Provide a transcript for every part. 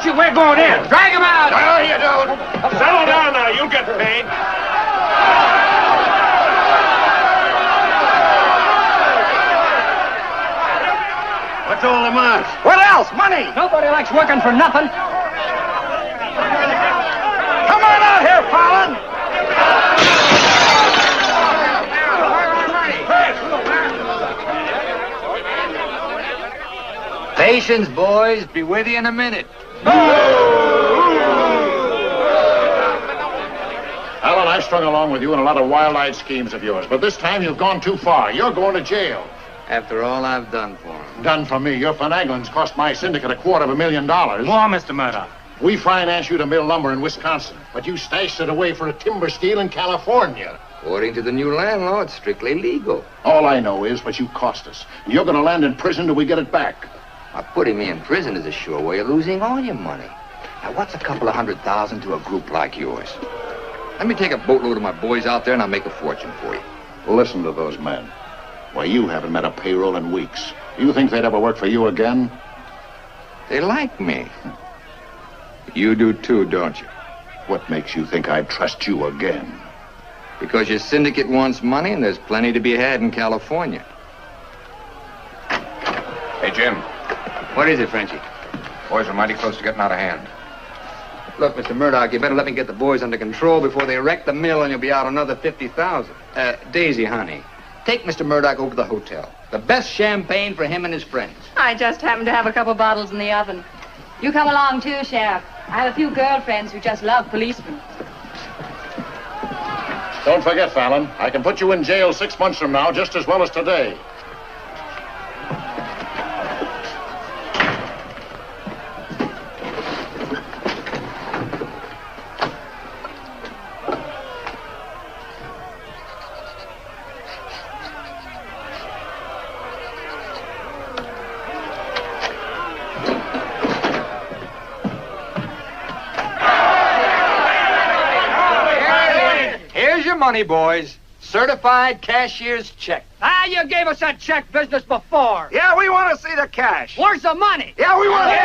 We're going in. Drag him out. No, you don't. Settle down now. You'll get paid. What's all the march? What else? Money. Nobody likes working for nothing. Come on out here, Fallon. Patience, boys. Be with you in a minute. Alan, I strung along with you in a lot of wild-eyed schemes of yours, but this time you've gone too far. You're going to jail. After all I've done for him. Done for me. Your finagling's cost my syndicate $250,000. More, Mr. Murdoch. We financed you to mill lumber in Wisconsin, but you stashed it away for a timber steal in California. According to the new land law, it's strictly legal. All I know is what you cost us. You're going to land in prison till we get it back. Now, putting me in prison is a sure way of losing all your money. Now, what's a couple of $100,000 to a group like yours? Let me take a boatload of my boys out there and I'll make a fortune for you. Listen to those men. Why, you haven't met a payroll in weeks. You think they'd ever work for you again? They like me. You do too, don't you? What makes you think I'd trust you again? Because your syndicate wants money and there's plenty to be had in California. Hey, Jim. What is it, Frenchie? Boys are mighty close to getting out of hand. Look, Mr. Murdoch, you better let me get the boys under control before they wreck the mill and you'll be out another $50,000. Daisy, honey, take Mr. Murdoch over to the hotel. The best champagne for him and his friends. I just happen to have a couple bottles in the oven. You come along too, Sheriff. I have a few girlfriends who just love policemen. Don't forget, Fallon, I can put you in jail 6 months from now just as well as today. Money, boys. Certified cashier's check. You gave us that check business before. Yeah, we want to see the cash. Where's the money? Yeah, we want to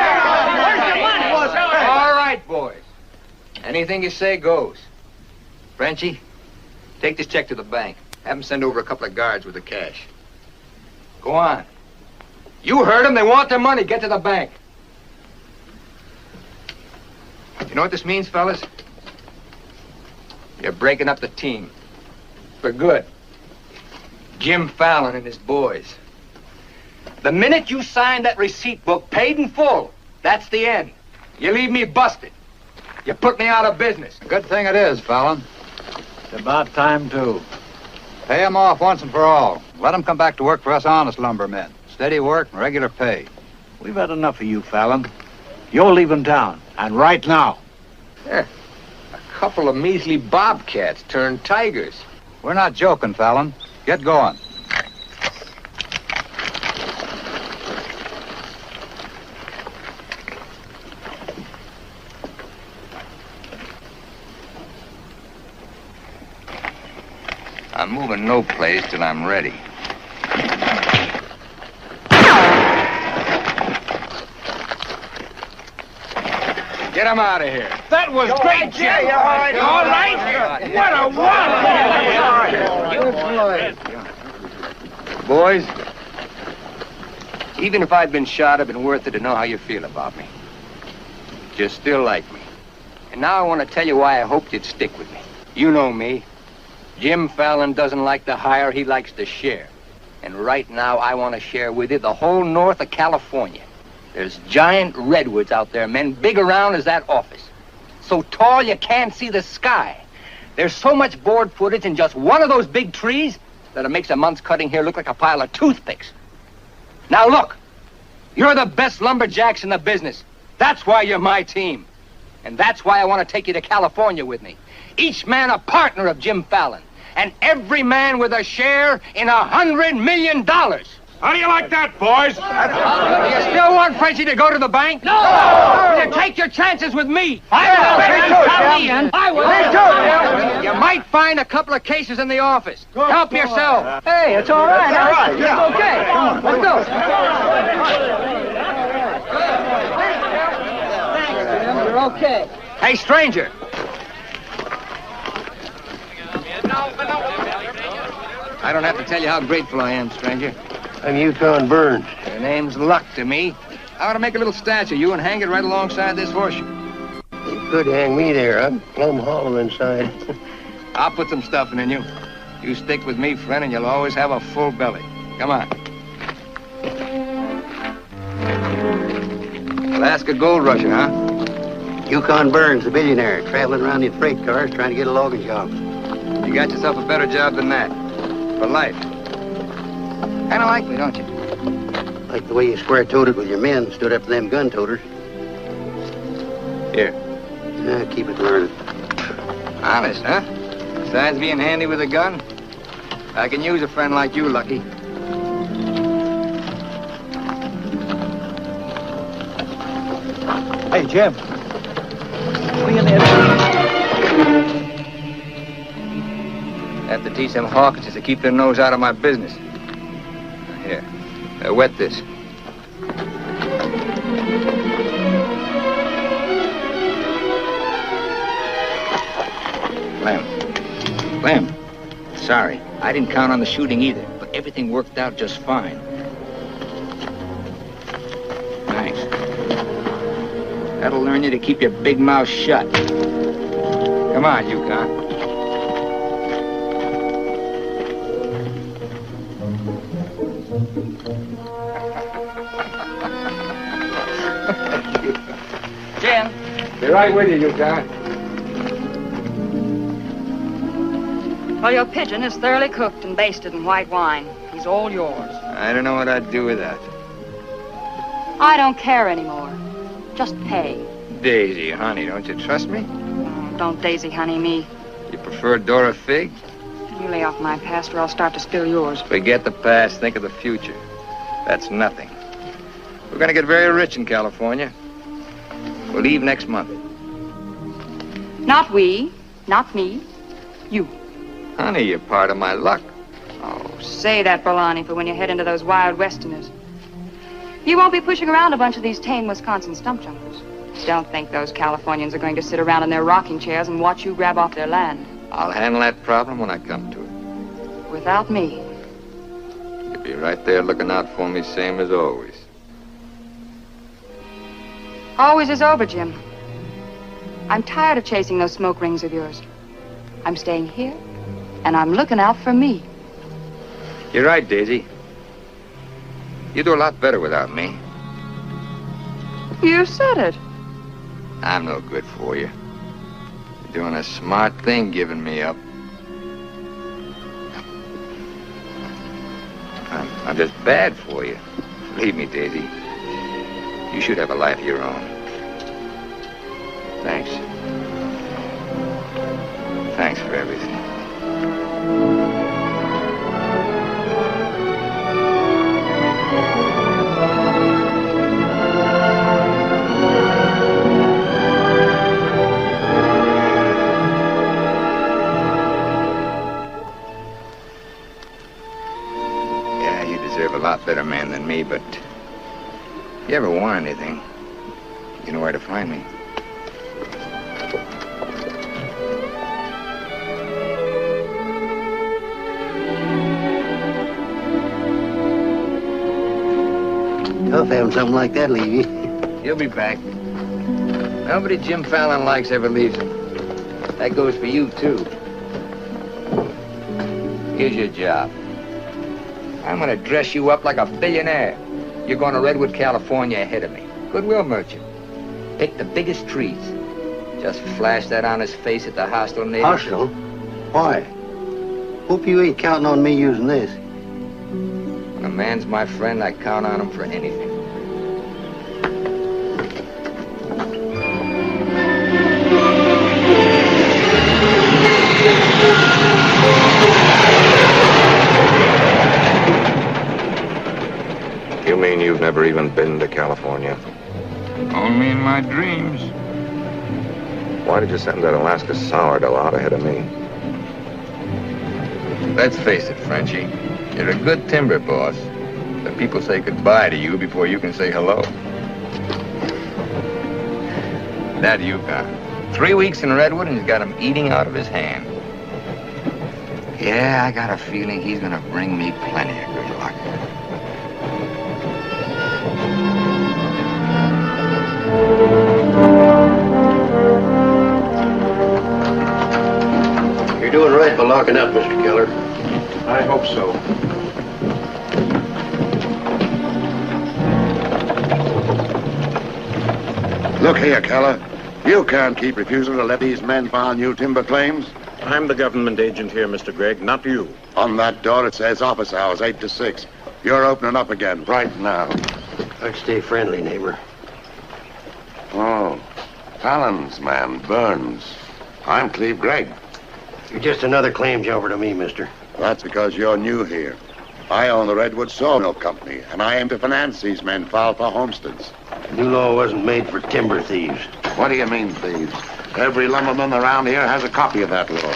Where's the money? All right, boys. Anything you say goes. Frenchie, take this check to the bank. Have them send over a couple of guards with the cash. Go on. You heard them. They want their money. Get to the bank. You know what this means, fellas? You're breaking up the team. For good. Jim Fallon and his boys. The minute you sign that receipt book, paid in full, that's the end. You leave me busted. You put me out of business. Good thing it is, Fallon. It's about time, too. Pay him off once and for all. Let him come back to work for us honest lumbermen. Steady work and regular pay. We've had enough of you, Fallon. You're leaving town, and right now. Yeah. Couple of measly bobcats turned tigers. We're not joking, Fallon. Get going. I'm moving no place till I'm ready. Get him out of here. That was great, Jim. You all right? What a wallop. Boys, even if I'd been shot, it'd been worth it to know how you feel about me. You still like me. And now I want to tell you why I hoped you'd stick with me. You know me. Jim Fallon doesn't like to hire, he likes to share. And right now, I want to share with you the whole north of California. There's giant redwoods out there, men, big around as that office. So tall you can't see the sky. There's so much board footage in just one of those big trees that it makes a month's cutting here look like a pile of toothpicks. Now look, you're the best lumberjacks in the business. That's why you're my team. And that's why I want to take you to California with me. Each man a partner of Jim Fallon. And every man with a share in $100 million. How do you like that, boys? You still want Frenchie to go to the bank? No! Then take your chances with me. I will. You might find a couple of cases in the office. Help yourself. Hey, it's all right. It's okay. Come on, let's go. Thanks, Jim. You're okay. Hey, stranger. I don't have to tell you how grateful I am, stranger. I'm Yukon Burns. Your name's Luck to me. I want to make a little statue of you and hang it right alongside this horseshoe. You could hang me there. I'm plumb hollow inside. I'll put some stuffing in you. You stick with me, friend, and you'll always have a full belly. Come on. Alaska gold rusher, huh? Yukon Burns, the billionaire, traveling around in freight cars trying to get a logging job. You got yourself a better job than that. For life. Kind of like me, don't you? Like the way you square-toed with your men, stood up to them gun-toters. Here. Keep it learning. Honest, huh? Besides being handy with a gun, I can use a friend like you, Lucky. Hey, Jim. What are you in there? Have to teach them Hawkinses to keep their nose out of my business. Here, wet this. Clem, sorry. I didn't count on the shooting either, but everything worked out just fine. Thanks. That'll learn you to keep your big mouth shut. Come on, Yukon. Jim. Be right with you, Yukon. Well, your pigeon is thoroughly cooked and basted in white wine. He's all yours. I don't know what I'd do with that. I don't care anymore. Just pay. Daisy, honey, don't you trust me? Oh, don't daisy honey me. You prefer Dora Fig? You lay off my past or I'll start to spill yours. Forget the past, think of the future. That's nothing. We're gonna get very rich in California. We'll leave next month. Not we, not me, you. Honey, you're part of my luck. Oh, say that, Bolani, for when you head into those wild westerners. You won't be pushing around a bunch of these tame Wisconsin stump jumpers. Don't think those Californians are going to sit around in their rocking chairs and watch you grab off their land. I'll handle that problem when I come to it. Without me. You'll be right there looking out for me, same as always. Always is over, Jim. I'm tired of chasing those smoke rings of yours. I'm staying here, and I'm looking out for me. You're right, Daisy. You do a lot better without me. You said it. I'm no good for you. You're doing a smart thing giving me up. I'm just bad for you. Believe me, Daisy. You should have a life of your own. Thanks. Thanks for everything. Yeah, you deserve a lot better man than me, but if you ever want anything, you know where to find me. Tough having something like that leave you. He'll be back. Nobody Jim Fallon likes ever leaves him. That goes for you, too. Here's your job. I'm gonna dress you up like a billionaire. You're going to Redwood, California ahead of me. Goodwill merchant. Pick the biggest trees. Just flash that on his face at the hostile neighbors. Hostile? Why? Hope you ain't counting on me using this. When a man's my friend, I count on him for anything. You mean you've never even been to California? Only in my dreams. Why did you send that Alaska sourdough out ahead of me? Let's face it, Frenchie. You're a good timber boss. The people say goodbye to you before you can say hello. That Yukon. 3 weeks in Redwood and he's got him eating out of his hand. Yeah, I got a feeling he's gonna bring me plenty of good luck. You're doing right by locking up, Mr. Keller. I hope so. Look here, Keller. You can't keep refusing to let these men file new timber claims. I'm the government agent here, Mr. Gregg, not you. On that door it says office hours, 8 to 6. You're opening up again right now. I'd stay friendly, neighbor. Oh, Fallon's man, Burns. I'm Cleve Gregg. You're just another claim jumper to me, mister. That's because you're new here. I own the Redwood Sawmill Company, and I aim to finance these men filed for homesteads. New law wasn't made for timber thieves. What do you mean, thieves? Every lumberman around here has a copy of that law.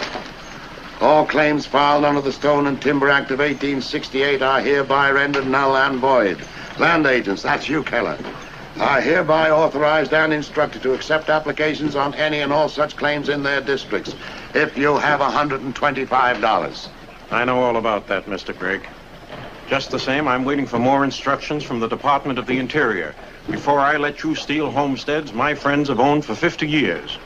All claims filed under the Stone and Timber Act of 1868 are hereby rendered null and void. Land agents, that's you, Keller, are hereby authorized and instructed to accept applications on any and all such claims in their districts if you have $125. I know all about that, Mr. Gregg. Just the same, I'm waiting for more instructions from the Department of the Interior before I let you steal homesteads my friends have owned for 50 years.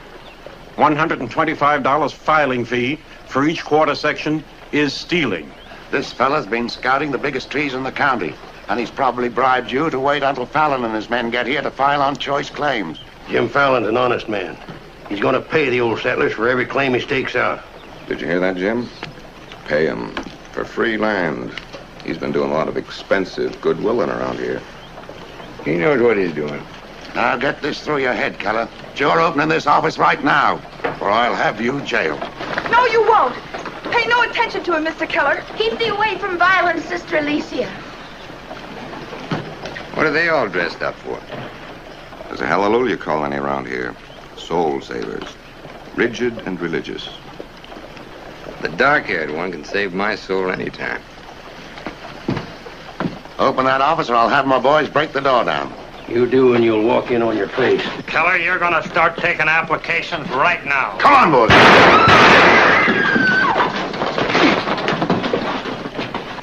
$125 filing fee for each quarter section is stealing. This fella's been scouting the biggest trees in the county, and he's probably bribed you to wait until Fallon and his men get here to file on choice claims. Jim Fallon's an honest man. He's going to pay the old settlers for every claim he stakes out. Did you hear that, Jim? Pay him for free land. He's been doing a lot of expensive goodwilling around here. He knows what he's doing. Now get this through your head, Keller. You're opening this office right now, or I'll have you jailed. No, you won't. Pay no attention to him, Mr. Keller. Keep thee away from violence, Sister Alicia. What are they all dressed up for? There's a hallelujah colony around here. Soul savers. Rigid and religious. The dark-haired one can save my soul anytime. Open that office or I'll have my boys break the door down. You do and you'll walk in on your face. Keller, you're gonna start taking applications right now. Come on, boys.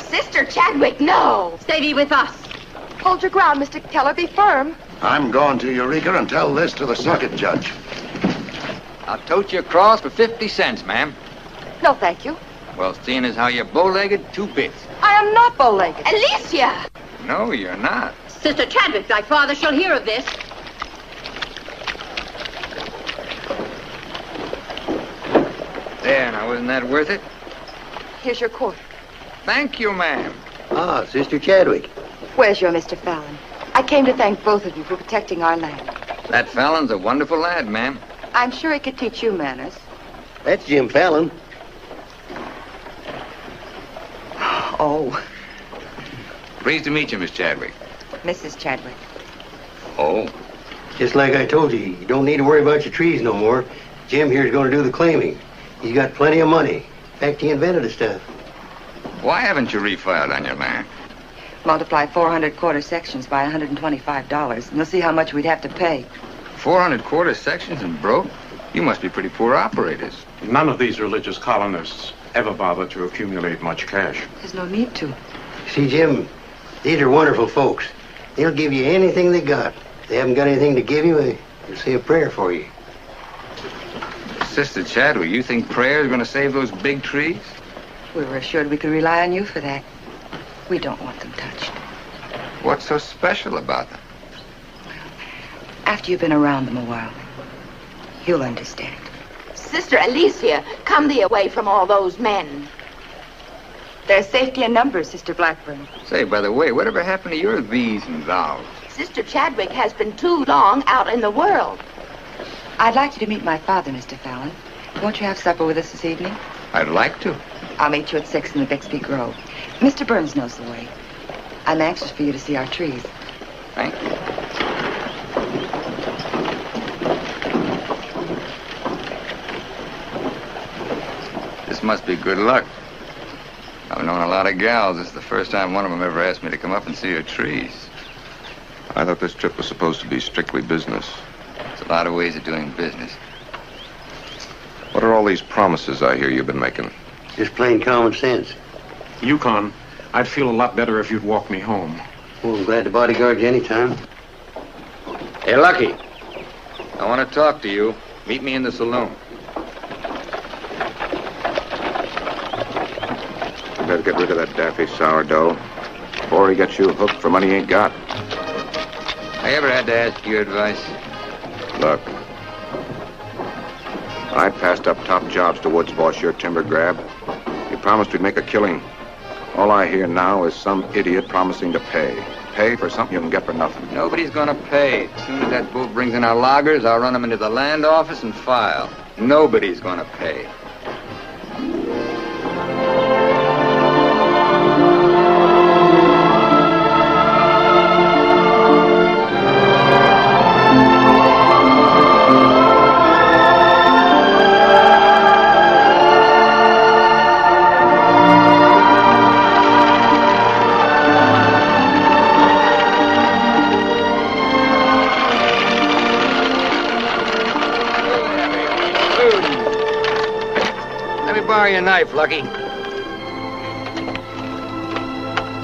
Sister Chadwick, no. Stay thee with us. Hold your ground, Mr. Keller. Be firm. I'm going to Eureka and tell this to the circuit judge. I'll tote you across for 50 cents, ma'am. No, thank you. Well, seeing as how you're bow-legged, 2 bits. I am not bow-legged. Alicia! No, you're not. Sister Chadwick, thy father shall hear of this. There, now, wasn't that worth it? Here's your quarter. Thank you, ma'am. Ah, Sister Chadwick. Where's your Mr. Fallon? I came to thank both of you for protecting our land. That Fallon's a wonderful lad, ma'am. I'm sure he could teach you manners. That's Jim Fallon. Oh, Pleased to meet you, Miss Chadwick. Mrs. Chadwick. Oh? Just like I told you, you don't need to worry about your trees no more. Jim here's going to do the claiming. He's got plenty of money. In fact, he invented the stuff. Why haven't you refiled on your land? Multiply 400 quarter sections by $125, and we'll see how much we'd have to pay. 400 quarter sections and broke? You must be pretty poor operators. None of these religious colonists ever bother to accumulate much cash. There's no need to. See, Jim, these are wonderful folks. They'll give you anything they got. If they haven't got anything to give you, they'll say a prayer for you. Sister Chadwick, you think prayer is going to save those big trees? We were assured we could rely on you for that. We don't want them touched. What's so special about them? After you've been around them a while, you'll understand. Sister Alicia, come thee away from all those men. There's safety in numbers, Sister Blackburn. Say, by the way, whatever happened to your these and thous? Sister Chadwick has been too long out in the world. I'd like you to meet my father, Mr. Fallon. Won't you have supper with us this evening? I'd like to. I'll meet you at 6 in the Bixby Grove. Mr. Burns knows the way. I'm anxious for you to see our trees. Thank you. This must be good luck. I've known a lot of gals. This is the first time one of them ever asked me to come up and see her trees. I thought this trip was supposed to be strictly business. There's a lot of ways of doing business. What are all these promises I hear you've been making? Just plain common sense. Yukon, I'd feel a lot better if you'd walk me home. Well, I'm glad to bodyguard you anytime. Hey, Lucky. I want to talk to you. Meet me in the saloon. You better get rid of that daffy sourdough before he gets you hooked for money he ain't got. I ever had to ask your advice? Look, I passed up top jobs to Woods' boss your timber grab. He promised we'd make a killing. All I hear now is some idiot promising to pay. Pay for something you can get for nothing. Nobody's gonna pay. As soon as that bull brings in our loggers, I'll run them into the land office and file. Nobody's gonna pay. Borrow your knife, Lucky.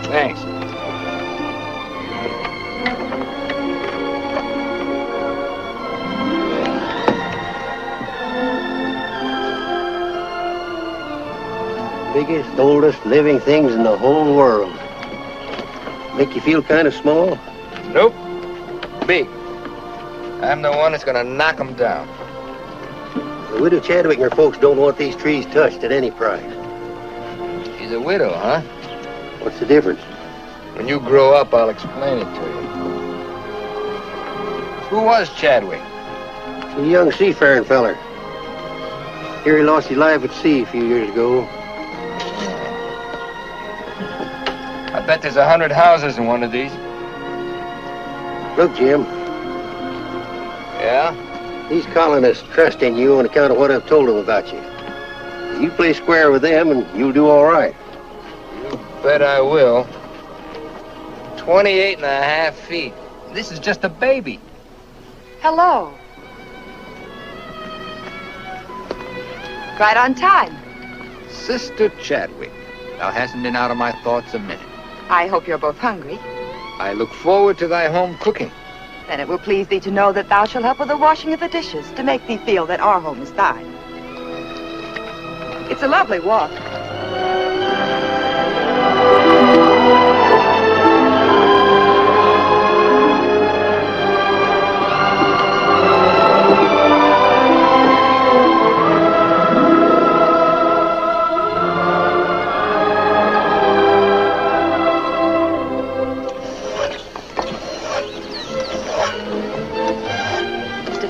Thanks. Biggest, oldest living things in the whole world. Make you feel kind of small? Nope. Big. I'm the one that's gonna knock them down. The widow Chadwick and her folks don't want these trees touched at any price. She's a widow, huh? What's the difference? When you grow up, I'll explain it to you. Who was Chadwick? A young seafaring feller. Here he lost his life at sea a few years ago. I bet there's 100 houses in one of these. Look, Jim. Yeah? These colonists trust in you on account of what I've told them about you. You play square with them and you'll do all right. You bet I will. 28 and a half feet. This is just a baby. Hello. Right on time. Sister Chadwick. Thou hasn't been out of my thoughts a minute. I hope you're both hungry. I look forward to thy home cooking. Then it will please thee to know that thou shalt help with the washing of the dishes, to make thee feel that our home is thine. It's a lovely walk.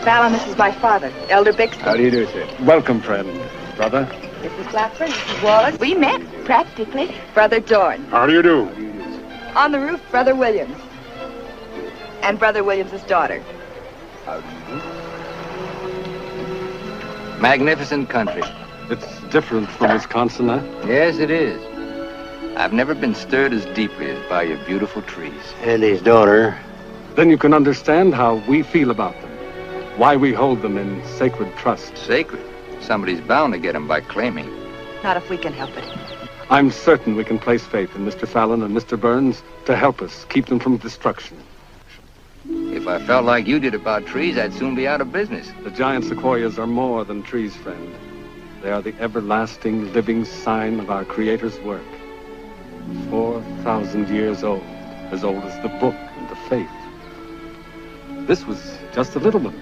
Fallon, this is my father, Elder Bixby. How do you do, sir? Welcome, friend. Brother? Mrs. Blackburn, Mrs. Wallace. We met, practically. Brother Dorn. How do you do? On the roof, Brother Williams. And Brother Williams' daughter. How do you do? Magnificent country. It's different from Wisconsin, huh? Yes, it is. I've never been stirred as deeply as by your beautiful trees. And his daughter. Then you can understand how we feel about them. Why we hold them in sacred trust. Sacred? Somebody's bound to get them by claiming. Not if we can help it. I'm certain we can place faith in Mr. Fallon and Mr. Burns to help us keep them from destruction. If I felt like you did about trees, I'd soon be out of business. The giant sequoias are more than trees, friend. They are the everlasting, living sign of our Creator's work. 4,000 years old as the book and the faith. This was just a little one,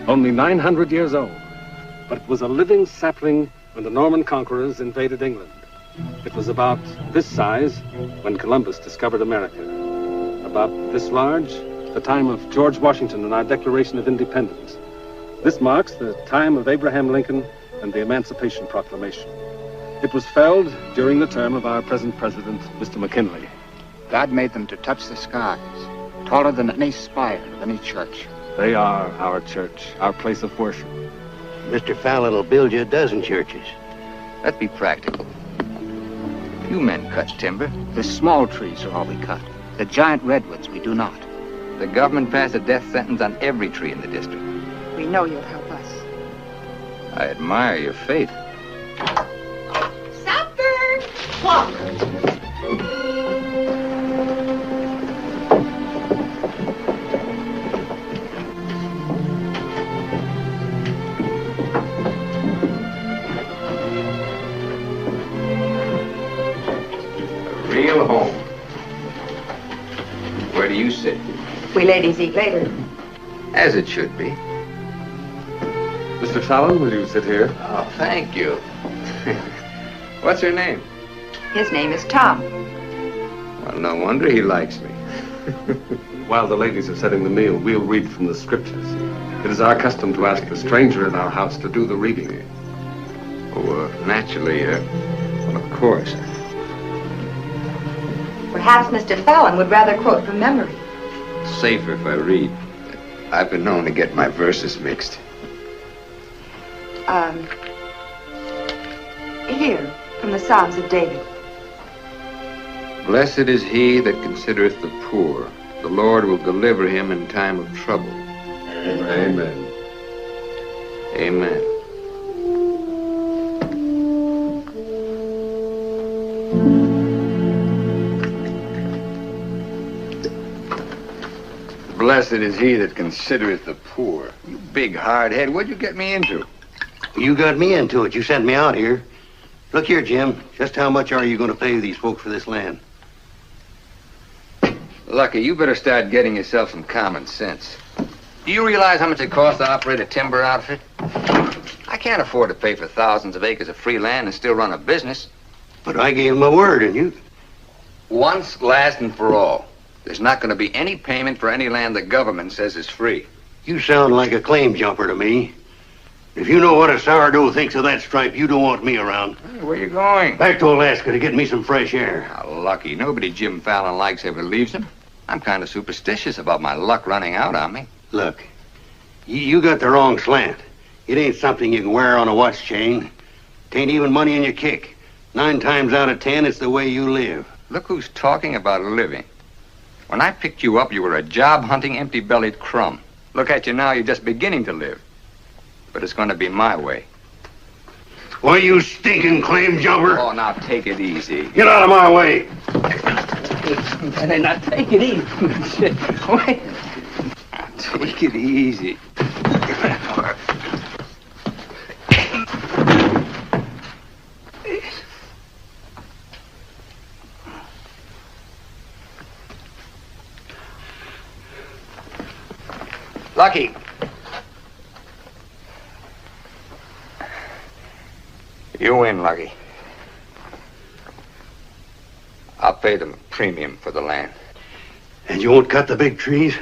only 900 years old. But it was a living sapling when the Norman conquerors invaded England. It was about this size when Columbus discovered America. About this large, the time of George Washington and our Declaration of Independence. This marks the time of Abraham Lincoln and the Emancipation Proclamation. It was felled during the term of our present president, Mr. McKinley. God made them to touch the skies, taller than any spire of any church. They are our church, our place of worship. Mr. Fallon will build you a dozen churches. Let's be practical. You men cut timber. The small trees are all we cut. The giant redwoods we do not. The government passed a death sentence on every tree in the district. We know you'll help us. I admire your faith. Supper! Walk! A real home. Where do you sit? We ladies eat later. As it should be. Mr. Fallon, will you sit here? Oh, thank you. What's her name? His name is Tom. Well, no wonder he likes me. While the ladies are setting the meal, we'll read from the scriptures. It is our custom to ask the stranger in our house to do the reading. Oh, naturally, well, of course. Perhaps Mr. Fallon would rather quote from memory. Safer if I read. I've been known to get my verses mixed. Here, from the Psalms of David. Blessed is he that considereth the poor. The Lord will deliver him in time of trouble. Amen. Amen. Blessed is he that considereth the poor. You big hard head, what'd you get me into? You got me into it. You sent me out here. Look here, Jim. Just how much are you going to pay these folks for this land? Lucky, you better start getting yourself some common sense. Do you realize how much it costs to operate a timber outfit? I can't afford to pay for thousands of acres of free land and still run a business. But I gave him my word, and you... Once, last, and for all. There's not going to be any payment for any land the government says is free. You sound like a claim jumper to me. If you know what a sourdough thinks of that stripe, you don't want me around. Hey, where you going? Back to Alaska to get me some fresh air. How lucky. Nobody Jim Fallon likes ever leaves him. I'm kind of superstitious about my luck running out on me. Look, you got the wrong slant. It ain't something you can wear on a watch chain. Tain't even money in your kick. 9 times out of 10, it's the way you live. Look who's talking about living. When I picked you up, you were a job-hunting, empty-bellied crumb. Look at you now, you're just beginning to live. But it's going to be my way. Why, you stinking claim jumper? Oh, now take it easy. Get out of my way. Now take it easy. Wait. Take it easy. Lucky. You win, Lucky. I'll pay them a premium for the land. And you won't cut the big trees?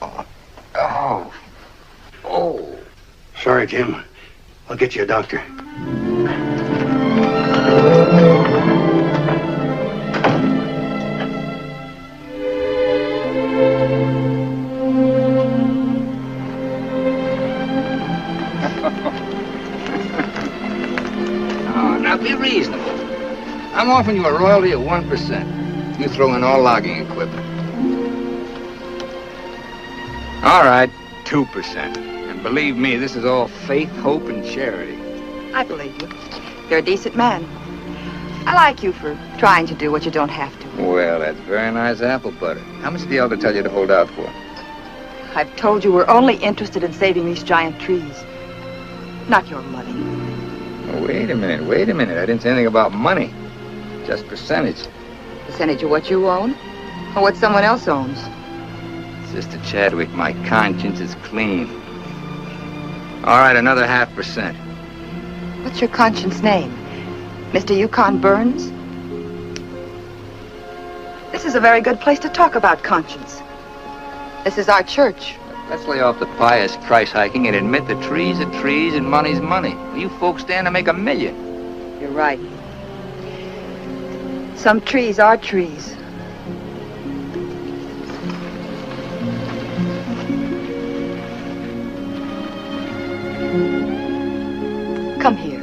Oh. Sorry, Jim. I'll get you a doctor. Now be reasonable. I'm offering you a royalty of 1%. You throw in all logging equipment. All right, 2%. And believe me, this is all faith, hope, and charity. I believe you. You're a decent man. I like you for trying to do what you don't have to. Well, that's very nice apple butter. How much did the elder tell you to hold out for? I've told you we're only interested in saving these giant trees. Not your money. Wait a minute. I didn't say anything about money. Just percentage. Percentage of what you own? Or what someone else owns? Sister Chadwick, my conscience is clean. All right, another 0.5%. What's your conscience name? Mr. Yukon Burns? This is a very good place to talk about conscience. This is our church. Let's lay off the pious price hiking and admit that trees are trees and money's money. You folks stand to make $1 million. You're right. Some trees are trees. Come here.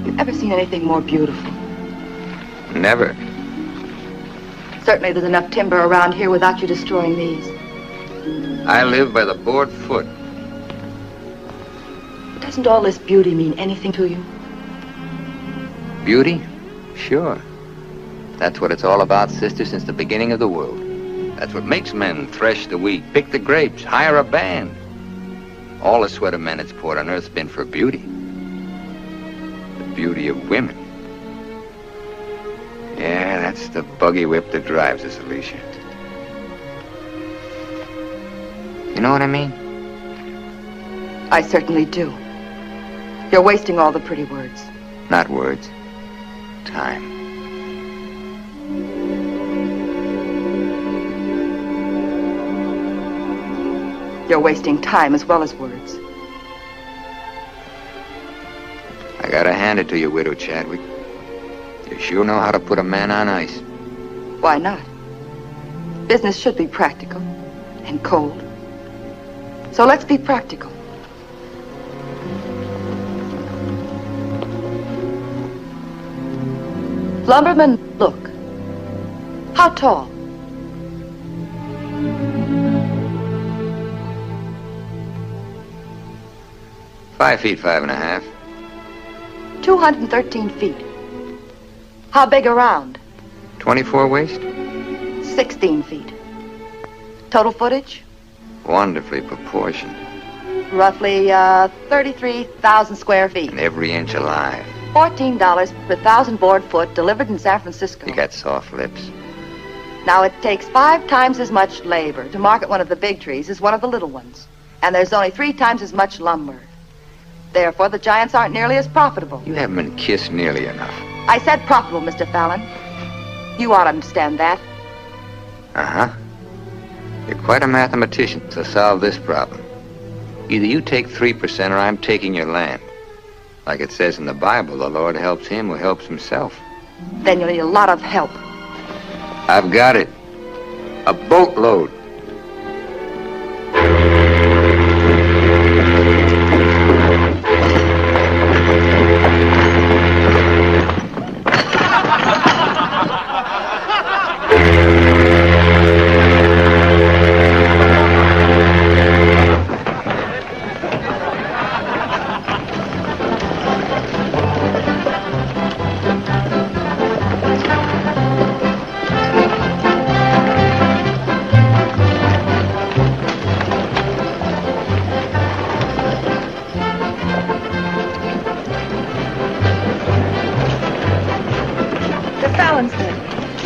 You ever seen anything more beautiful? Never. Certainly there's enough timber around here without you destroying these. I live by the board foot. Doesn't all this beauty mean anything to you? Beauty? Sure. That's what it's all about, sister, since the beginning of the world. That's what makes men thresh the wheat, pick the grapes, hire a band. All the sweat of men that's poured on earth's been for beauty. The beauty of women. Yeah, that's the buggy whip that drives us, Alicia. You know what I mean? I certainly do. You're wasting all the pretty words. Not words. Time. You're wasting time as well as words. I gotta hand it to you, Widow Chadwick. You sure know how to put a man on ice. Why not? Business should be practical and cold. So let's be practical. Lumberman, look. How tall? $5 feet, 5.5. 213 feet. How big around? 24 waist? 16 feet. Total footage? Wonderfully proportioned. Roughly 33,000 square feet. And every inch alive. $14 per 1,000 board foot delivered in San Francisco. You got soft lips. Now, it takes 5 times as much labor to market one of the big trees as one of the little ones. And there's only 3 times as much lumber. Therefore, the giants aren't nearly as profitable. You haven't been kissed nearly enough. I said profitable, Mr. Fallon. You ought to understand that. Uh-huh. You're quite a mathematician to solve this problem. Either you take 3% or I'm taking your land. Like it says in the Bible, the Lord helps him who helps himself. Then you'll need a lot of help. I've got it. A boatload.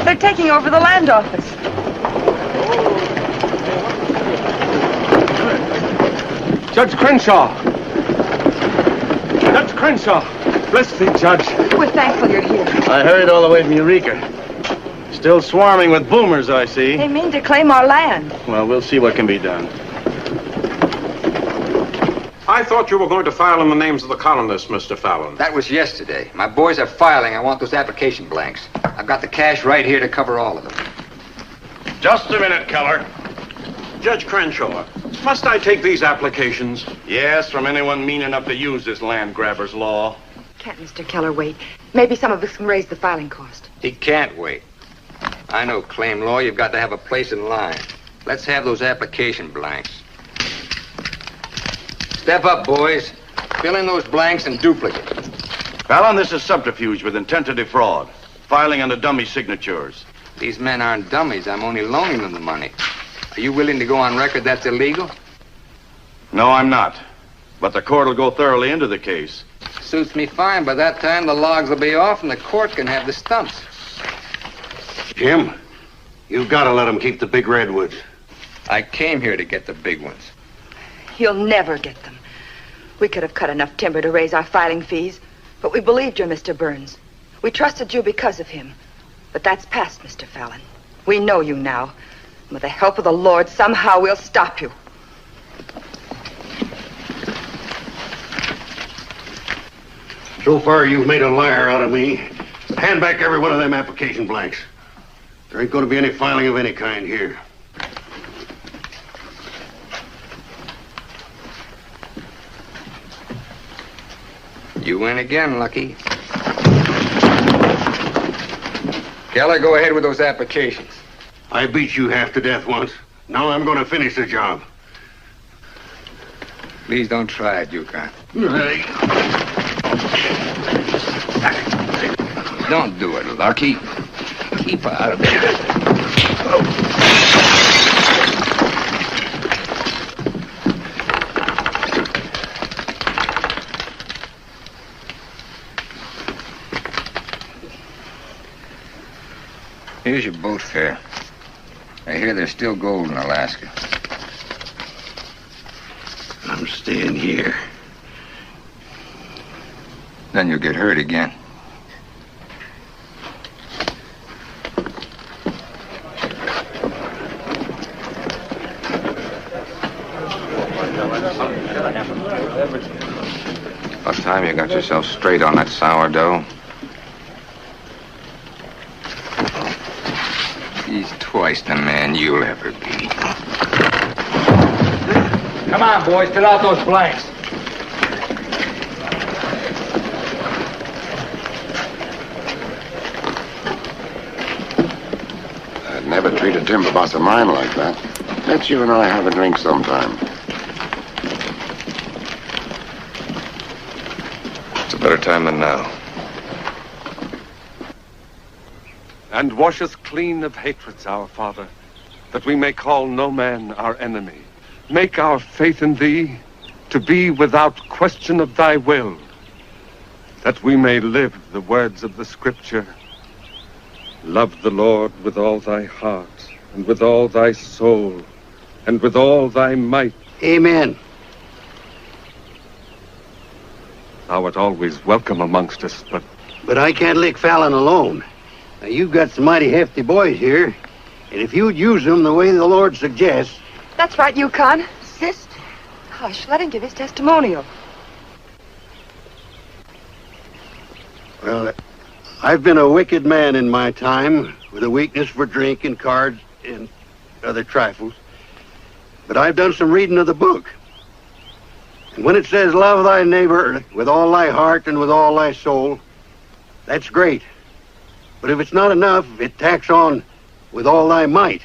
They're taking over the land office. Judge Crenshaw! Judge Crenshaw! Bless thee, Judge. We're thankful you're here. I hurried all the way from Eureka. Still swarming with boomers, I see. They mean to claim our land. Well, we'll see what can be done. I thought you were going to file in the names of the colonists, Mr. Fallon. That was yesterday. My boys are filing. I want those application blanks. I've got the cash right here to cover all of them. Just a minute, Keller. Judge Crenshaw, must I take these applications? Yes, from anyone mean enough to use this land grabber's law. Can't Mr. Keller wait? Maybe some of us can raise the filing cost. He can't wait. I know claim law. You've got to have a place in line. Let's have those application blanks. Step up, boys. Fill in those blanks and duplicate. Fallon, this is subterfuge with intent to defraud. Filing under dummy signatures. These men aren't dummies. I'm only loaning them the money. Are you willing to go on record that's illegal? No, I'm not. But the court will go thoroughly into the case. Suits me fine. By that time, the logs will be off and the court can have the stumps. Jim, you've got to let them keep the big redwoods. I came here to get the big ones. You'll never get them. We could have cut enough timber to raise our filing fees, but we believed you, Mr. Burns. We trusted you because of him. But that's past, Mr. Fallon. We know you now. And with the help of the Lord, somehow we'll stop you. So far, you've made a liar out of me. Hand back every one of them application blanks. There ain't going to be any filing of any kind here. You win again, Lucky. Keller, go ahead with those applications. I beat you half to death once. Now I'm going to finish the job. Please don't try it, Yukon. Don't do it, Lucky. Keep out of it. Here's your boat fare. I hear there's still gold in Alaska. I'm staying here. Then you'll get hurt again. About time you got yourself straight on that sourdough. He's twice the man you'll ever be. Come on, boys, fill out those blanks. I'd never treat a timber boss of mine like that. Let's you and I have a drink sometime. It's a better time than now. And wash us clean of hatreds, our Father, that we may call no man our enemy. Make our faith in thee to be without question of thy will, that we may live the words of the Scripture. Love the Lord with all thy heart, and with all thy soul, and with all thy might. Amen. Thou art always welcome amongst us, But I can't lick Fallon alone. Now, you've got some mighty hefty boys here, and if you'd use them the way the Lord suggests... That's right, Yukon. Assist. Hush, let him give his testimonial. Well, I've been a wicked man in my time, with a weakness for drink and cards and other trifles. But I've done some reading of the book. And when it says, love thy neighbor with all thy heart and with all thy soul, that's great. But if it's not enough, it tacks on with all thy might.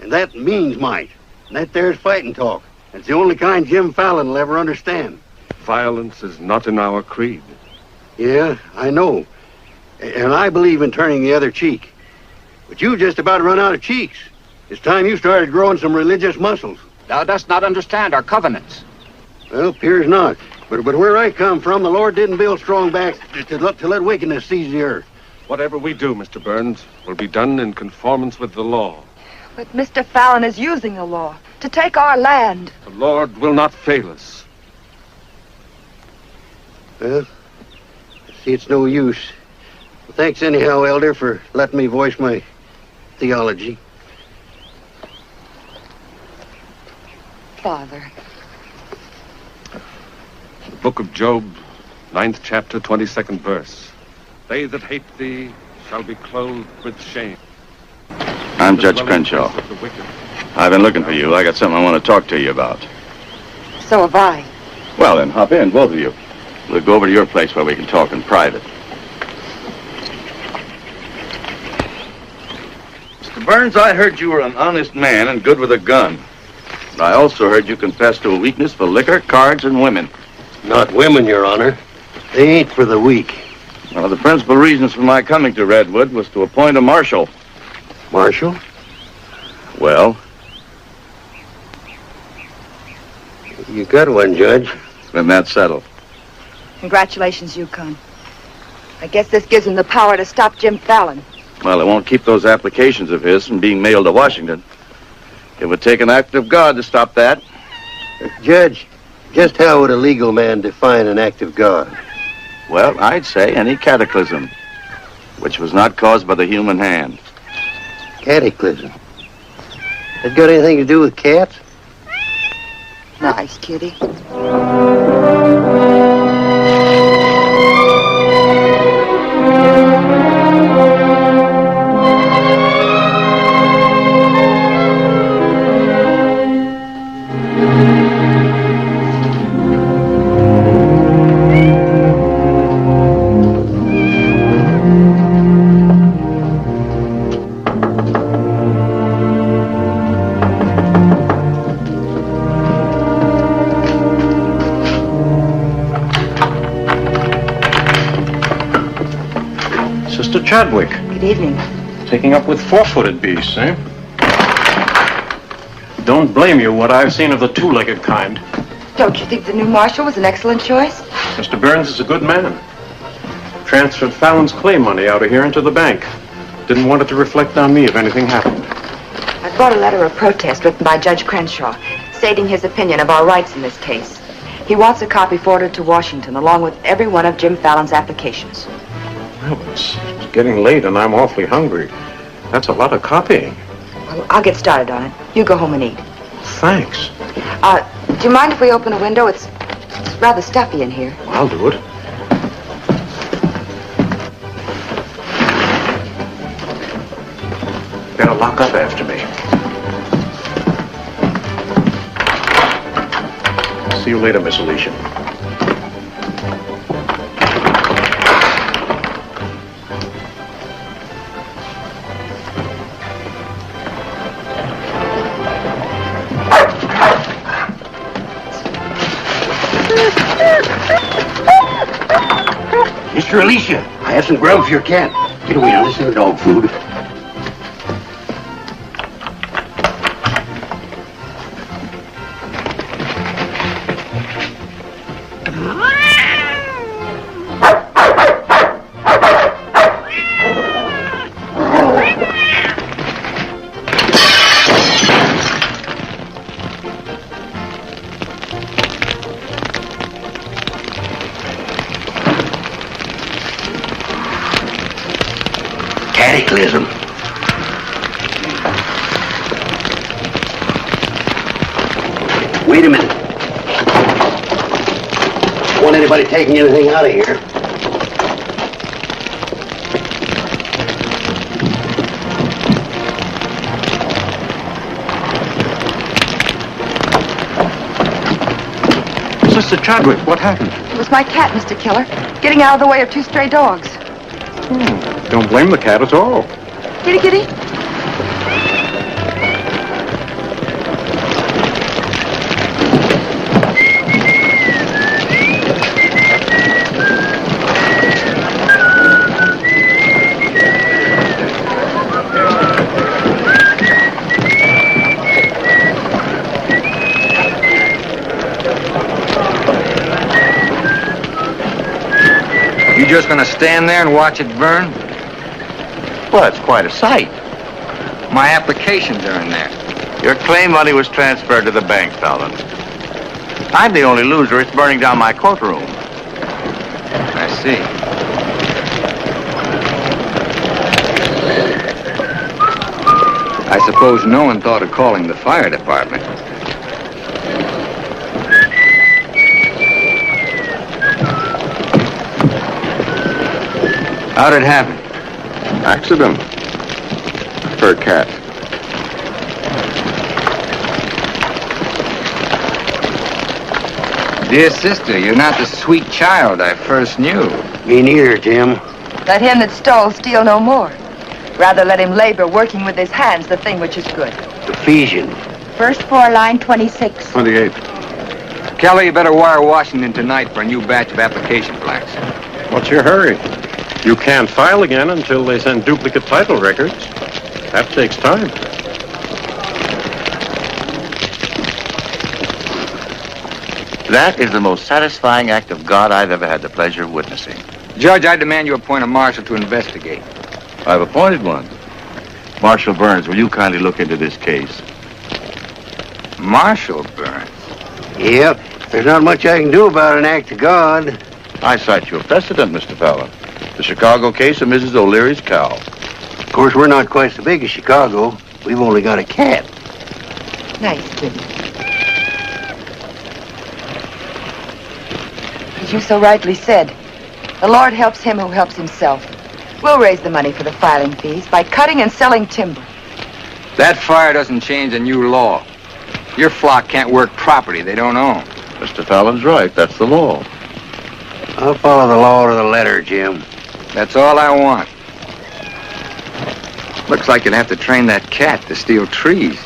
And that means might. And that there's fighting talk. It's the only kind Jim Fallon will ever understand. violence is not in our creed. Yeah, I know. And I believe in turning the other cheek. But you've just about run out of cheeks. It's time you started growing some religious muscles. Thou dost not understand our covenants. Well, appears not. But where I come from, the Lord didn't build strong backs to let wickedness seize the earth. Whatever we do, Mr. Burns, will be done in conformance with the law. But Mr. Fallon is using the law to take our land. The Lord will not fail us. Well, I see it's no use. Well, thanks anyhow, Elder, for letting me voice my theology. Father. The book of Job, 9th chapter, 22nd verse. They that hate thee shall be clothed with shame. I'm Judge Crenshaw. I've been looking for you. I got something I want to talk to you about. So have I. Well, then, hop in, both of you. We'll go over to your place where we can talk in private. Mr. Burns, I heard you were an honest man and good with a gun. But I also heard you confess to a weakness for liquor, cards, and women. Not women, Your Honor. They ain't for the weak. One of the principal reasons for my coming to Redwood was to appoint a marshal. Marshal? Well, You got one, Judge. then that's settled. Congratulations, Yukon. I guess this gives him the power to stop Jim Fallon. Well, it won't keep those applications of his from being mailed to Washington. It would take an act of God to stop that. Judge, just how would a legal man define an act of God? Well, I'd say any cataclysm which was not caused by the human hand. Cataclysm? That got anything to do with cats? Nice, kitty. Sister Chadwick. Good evening. Taking up with four-footed beasts, eh? Don't blame you what I've seen of the two-legged kind. Don't you think the new marshal was an excellent choice? Mr. Burns is a good man. Transferred Fallon's clay money out of here into the bank. Didn't want it to reflect on me if anything happened. I brought a letter of protest written by Judge Crenshaw, stating his opinion of our rights in this case. He wants a copy forwarded to Washington, along with every one of Jim Fallon's applications. Well, it's getting late and I'm awfully hungry. That's a lot of copying. Well, I'll get started on it. You go home and eat. Thanks. Do you mind if we open a window? It's rather stuffy in here. I'll do it. Better lock up after me. See you later, Miss Alicia. Mr. Alicia, I have some grub for your cat. Get away now, this isn't dog food. Cataclysm. Wait a minute. Don't want anybody taking anything out of here. Sister Chadwick, what happened? It was my cat, Mr. Killer, getting out of the way of two stray dogs. Don't blame the cat at all. Kitty, kitty. You just gonna stand there and watch it burn? Well, it's quite a sight. My applications are in there. Your claim money was transferred to the bank, Fallon. I'm the only loser. It's burning down my courtroom. I see. I suppose no one thought of calling the fire department. How'd it happen? Accident. For a cat. Dear sister, you're not the sweet child I first knew. Me neither, Jim. Let him that stole steal no more. Rather let him labor working with his hands the thing which is good. Ephesians. First floor, line 26. 28. Kelly, you better wire Washington tonight for a new batch of application blanks. What's your hurry? You can't file again until they send duplicate title records. That takes time. That is the most satisfying act of God I've ever had the pleasure of witnessing. Judge, I demand you appoint a marshal to investigate. I've appointed one. Marshal Burns, will you kindly look into this case? Marshal Burns? Yep. There's not much I can do about an act of God. I cite you a precedent, Mr. Fallon. The Chicago case of Mrs. O'Leary's cow. Of course, we're not quite so big as Chicago. We've only got a cat. Nice, Jimmy. As you so rightly said, the Lord helps him who helps himself. We'll raise the money for the filing fees by cutting and selling timber. That fire doesn't change a new law. Your flock can't work property they don't own. Mr. Fallon's right. That's the law. I'll follow the law to the letter, Jim. That's all I want. Looks like you'll have to train that cat to steal trees.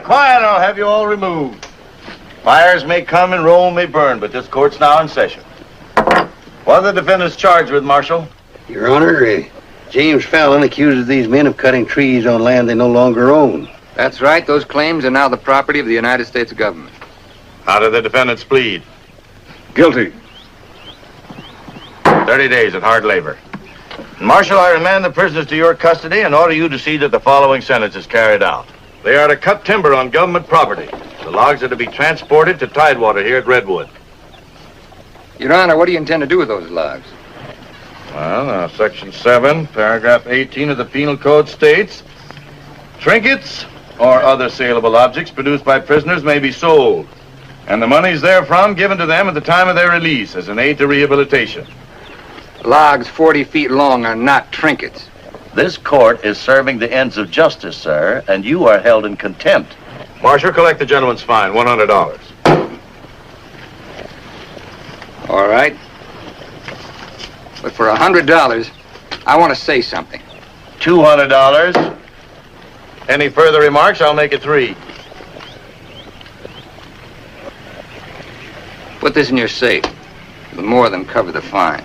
Quiet, I'll have you all removed. Fires may come and Rome may burn, but this court's now in session. What are the defendants charged with, Marshal? Your Honor, James Fallon accuses these men of cutting trees on land they no longer own. That's right. Those claims are now the property of the United States government. How did the defendants plead? Guilty. 30 days of hard labor. Marshal, I remand the prisoners to your custody and order you to see that the following sentence is carried out. They are to cut timber on government property. The logs are to be transported to Tidewater here at Redwood. Your Honor, what do you intend to do with those logs? Well, Section 7, Paragraph 18 of the Penal Code states, trinkets or other saleable objects produced by prisoners may be sold, and the monies therefrom given to them at the time of their release as an aid to rehabilitation. Logs 40 feet long are not trinkets. This court is serving the ends of justice, sir, and you are held in contempt. Marshal, collect the gentleman's fine, $100. All right. But for $100, I want to say something. $200. Any further remarks, I'll make it 3. Put this in your safe. It'll more than cover the fine.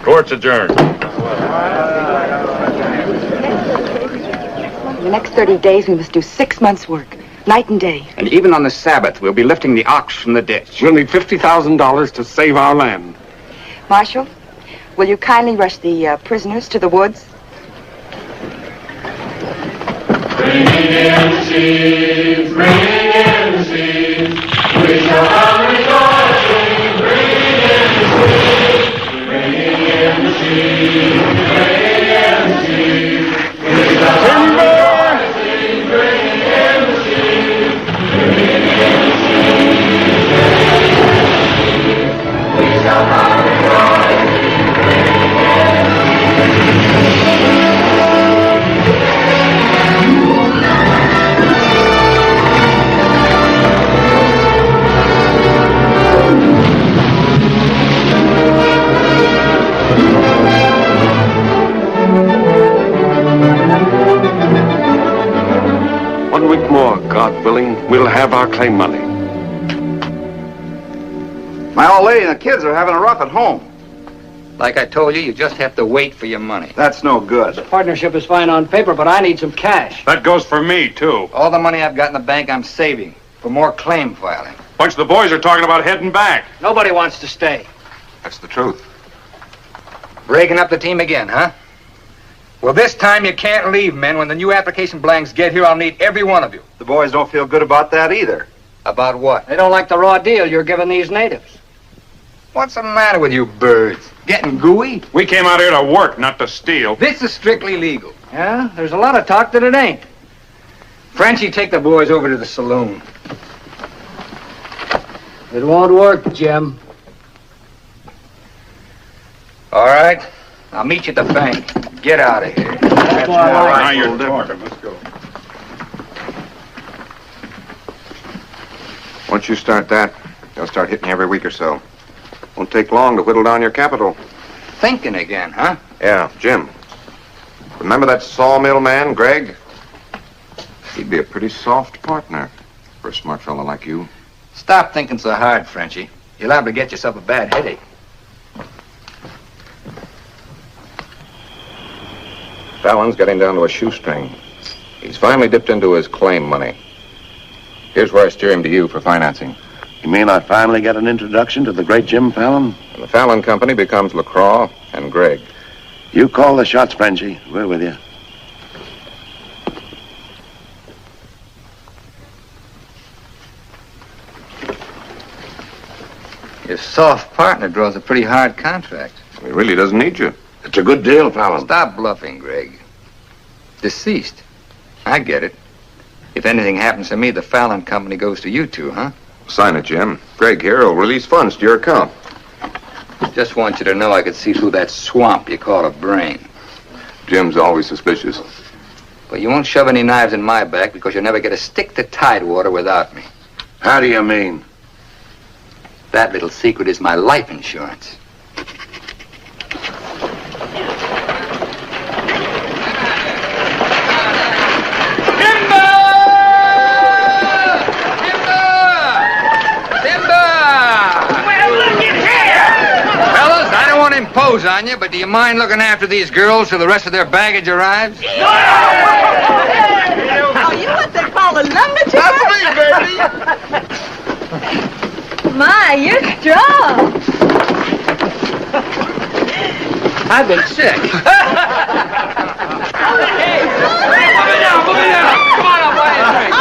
Court's adjourned. In the next 30 days, we must do 6 months' work, night and day. And even on the Sabbath, we'll be lifting the ox from the ditch. We'll need $50,000 to save our land. Marshal, will you kindly rush the prisoners to the woods? Bring in the sheaves, bring in the sheaves. We shall have rejoicing. Bring in the sheaves, bring in the sheaves. We shall have rejoicing. Bring in the sheaves, bring in the sheaves. We shall have rejoicing. Bring in the sheaves. One week more, God willing, we'll have our claim money. My old lady and the kids are having a rough at home. Like I told you, you just have to wait for your money. That's no good. Partnership is fine on paper, but I need some cash. That goes for me, too. All the money I've got in the bank, I'm saving for more claim filing. A bunch of the boys are talking about heading back. Nobody wants to stay. That's the truth. Breaking up the team again, huh? Well, this time you can't leave, men. When the new application blanks get here, I'll need every one of you. The boys don't feel good about that either. About what? They don't like the raw deal you're giving these natives. What's the matter with you birds? Getting gooey? We came out here to work, not to steal. This is strictly legal. Yeah, there's a lot of talk that it ain't. Frenchie, take the boys over to the saloon. It won't work, Jim. All right. I'll meet you at the bank. Get out of here. That's why I like Now it. you're talking. Let's go. Once you start that, they'll start hitting you every week or so. Won't take long to whittle down your capital. Thinking again, huh? Yeah, Jim. Remember that sawmill man, Greg? He'd be a pretty soft partner for a smart fellow like you. Stop thinking so hard, Frenchie. You're liable to get yourself a bad headache. Fallon's getting down to a shoestring. He's finally dipped into his claim money. Here's where I steer him to you for financing. You mean I finally get an introduction to the great Jim Fallon? And the Fallon Company becomes LaCroix and Gregg. You call the shots, Frenchie. We're with you. Your soft partner draws a pretty hard contract. He really doesn't need you. It's a good deal, Fallon. Stop bluffing, Gregg. Deceased. I get it. If anything happens to me, the Fallon Company goes to you two, huh? Sign it, Jim. Gregg here will release funds to your account. Just want you to know I could see through that swamp you call a brain. Jim's always suspicious. But you won't shove any knives in my back because you'll never get a stick to Tidewater without me. How do you mean? That little secret is my life insurance. Impose on you, but do you mind looking after these girls till the rest of their baggage arrives? Are you what they call a lumberjack? That's me, baby. My, you're strong. I've been sick. Move it down. Come on up, buy a drink.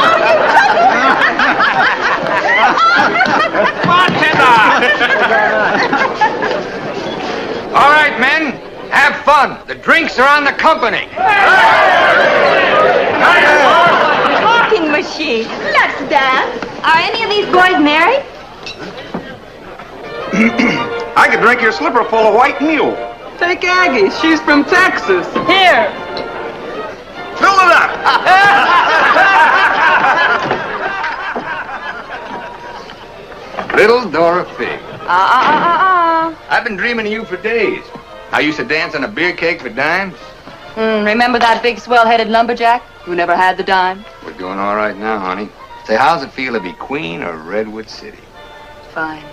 Bartender! All right, men, have fun. The drinks are on the company. Talking machine. Let's dance. Are any of these boys married? I could drink your slipper full of white mule. Take Aggie. She's from Texas. Here. Fill it up. Little Dorothy. I've been dreaming of you for days. I used to dance on a beer cake for dimes. Remember that big swell-headed lumberjack who never had the dime? We're doing all right now, honey. Say, how's it feel to be queen of Redwood City? Fine.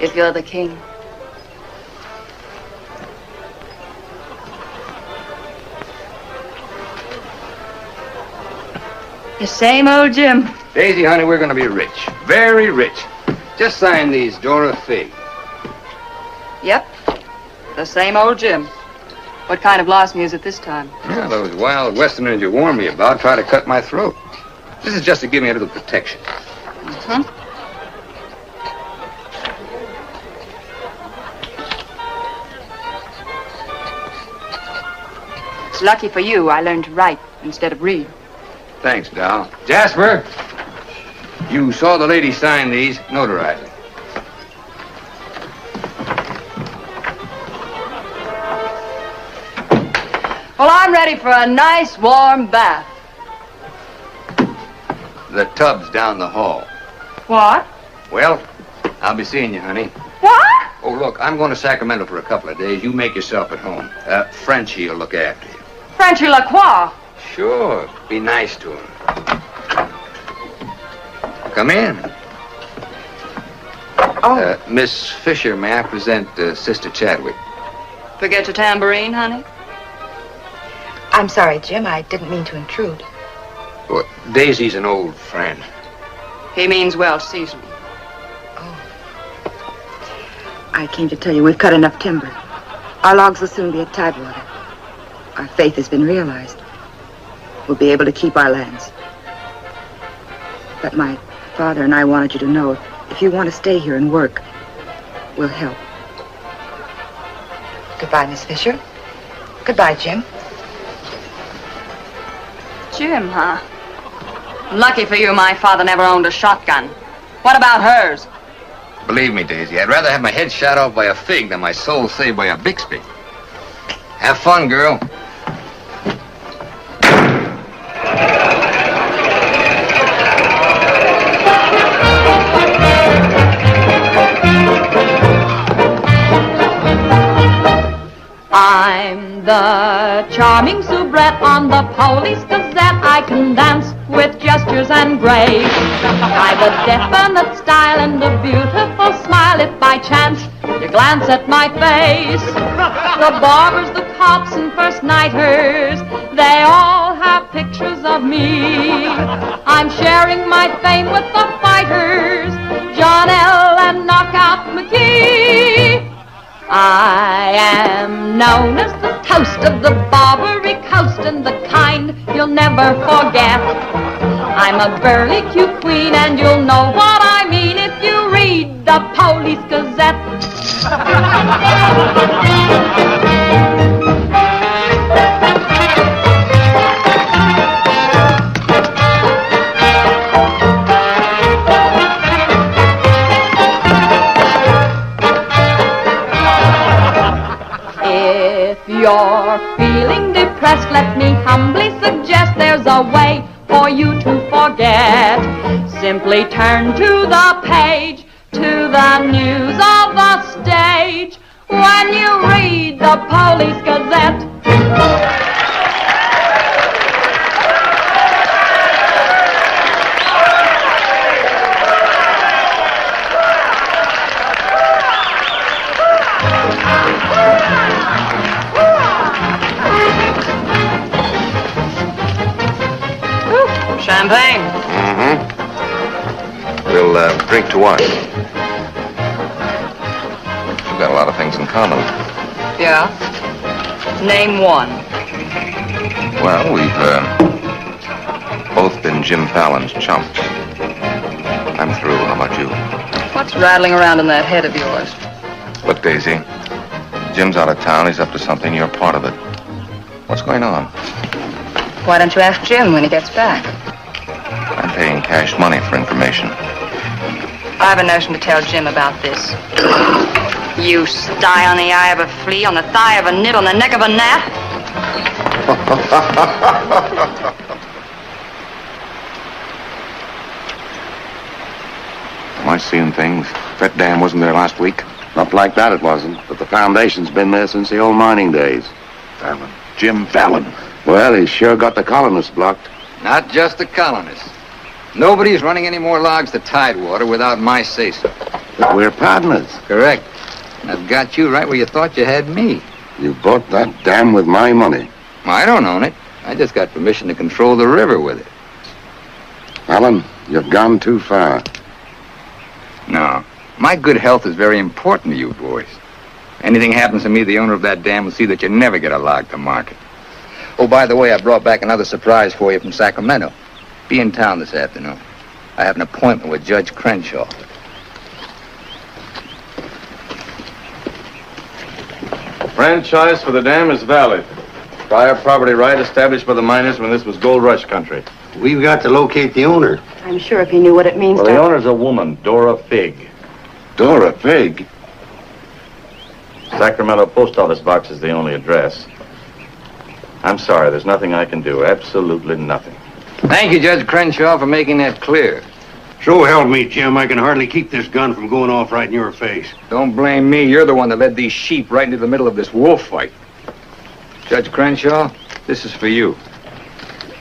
If you're the king. The same old Jim. Daisy, honey, we're going to be rich. Very rich. Just sign these, Dorothy. Yep. The same old Jim. What kind of loss music this time? Yeah, those wild Westerners you warned me about try to cut my throat. This is just to give me a little protection. Mm-hmm. It's lucky for you I learned to write instead of read. Thanks, Doll. Jasper, you saw the lady sign these. Notarize it. Well, I'm ready for a nice warm bath. The tub's down the hall. What? Well, I'll be seeing you, honey. What? Oh, look, I'm going to Sacramento for a couple of days. You make yourself at home. Frenchie will look after you. Frenchie Lacroix. Sure. Be nice to him. Come in. Oh. Miss Fisher, may I present Sister Chadwick? Forget your tambourine, honey? I'm sorry, Jim. I didn't mean to intrude. Well, Daisy's an old friend. He means well seasoned. I came to tell you we've cut enough timber. Our logs will soon be at Tidewater. Our faith has been realized. We'll be able to keep our lands. But my father and I wanted you to know if you want to stay here and work, will help. Goodbye, Miss Fisher. Goodbye, Jim. Jim, huh? Lucky for you, my father never owned a shotgun. What about hers? Believe me, Daisy, I'd rather have my head shot off by a fig than my soul saved by a Bixby. Have fun, girl. I'm the charming soubrette on the Police Gazette. I can dance with gestures and grace. I've a definite style and a beautiful smile. If by chance you glance at my face, the barbers, the cops, and first nighters, they all have pictures of me. I'm sharing my fame with the fighters, John L. and Knockout McGee. I am known as the toast of the Barbary Coast, and the kind you'll never forget. I'm a burly cute queen, and you'll know what I mean if you read the Police Gazette. If you're feeling depressed, let me humbly suggest there's a way for you to forget. Simply turn to the page, to the news of the stage, when you read the Police Gazette. Champagne. Mm-hmm. We'll drink to what? We've got a lot of things in common. Yeah? Name one. Well, we've both been Jim Fallon's chumps. I'm through. How about you? What's rattling around in that head of yours? Look, Daisy, Jim's out of town. He's up to something. You're part of it. What's going on? Why don't you ask Jim when he gets back? I'm paying cash money for information. I have a notion to tell Jim about this. You sty on the eye of a flea, on the thigh of a nit, on the neck of a gnat. Am I seeing things? That dam wasn't there last week? Not like that it wasn't, but the foundation's been there since the old mining days. Fallon. Jim Fallon. Well, he's sure got the colonists blocked. Not just the colonists. Nobody's running any more logs to Tidewater without my say-so. But we're partners. Correct. And I've got you right where you thought you had me. You bought that dam with my money. I don't own it. I just got permission to control the river with it. Alan, you've gone too far. No. My good health is very important to you boys. Anything happens to me, the owner of that dam will see that you never get a log to market. Oh, by the way, I brought back another surprise for you from Sacramento. Be in town this afternoon. I have an appointment with Judge Crenshaw. Franchise for the dam is valid. Prior property right established by the miners when this was gold rush country. We've got to locate the owner. I'm sure if he knew what it means Well, the owner's a woman, Dora Fig. Dora Fig? Sacramento post office box is the only address. I'm sorry, there's nothing I can do. Absolutely nothing. Thank you, Judge Crenshaw, for making that clear. So help me, Jim. I can hardly keep this gun from going off right in your face. Don't blame me. You're the one that led these sheep right into the middle of this wolf fight. Judge Crenshaw, this is for you.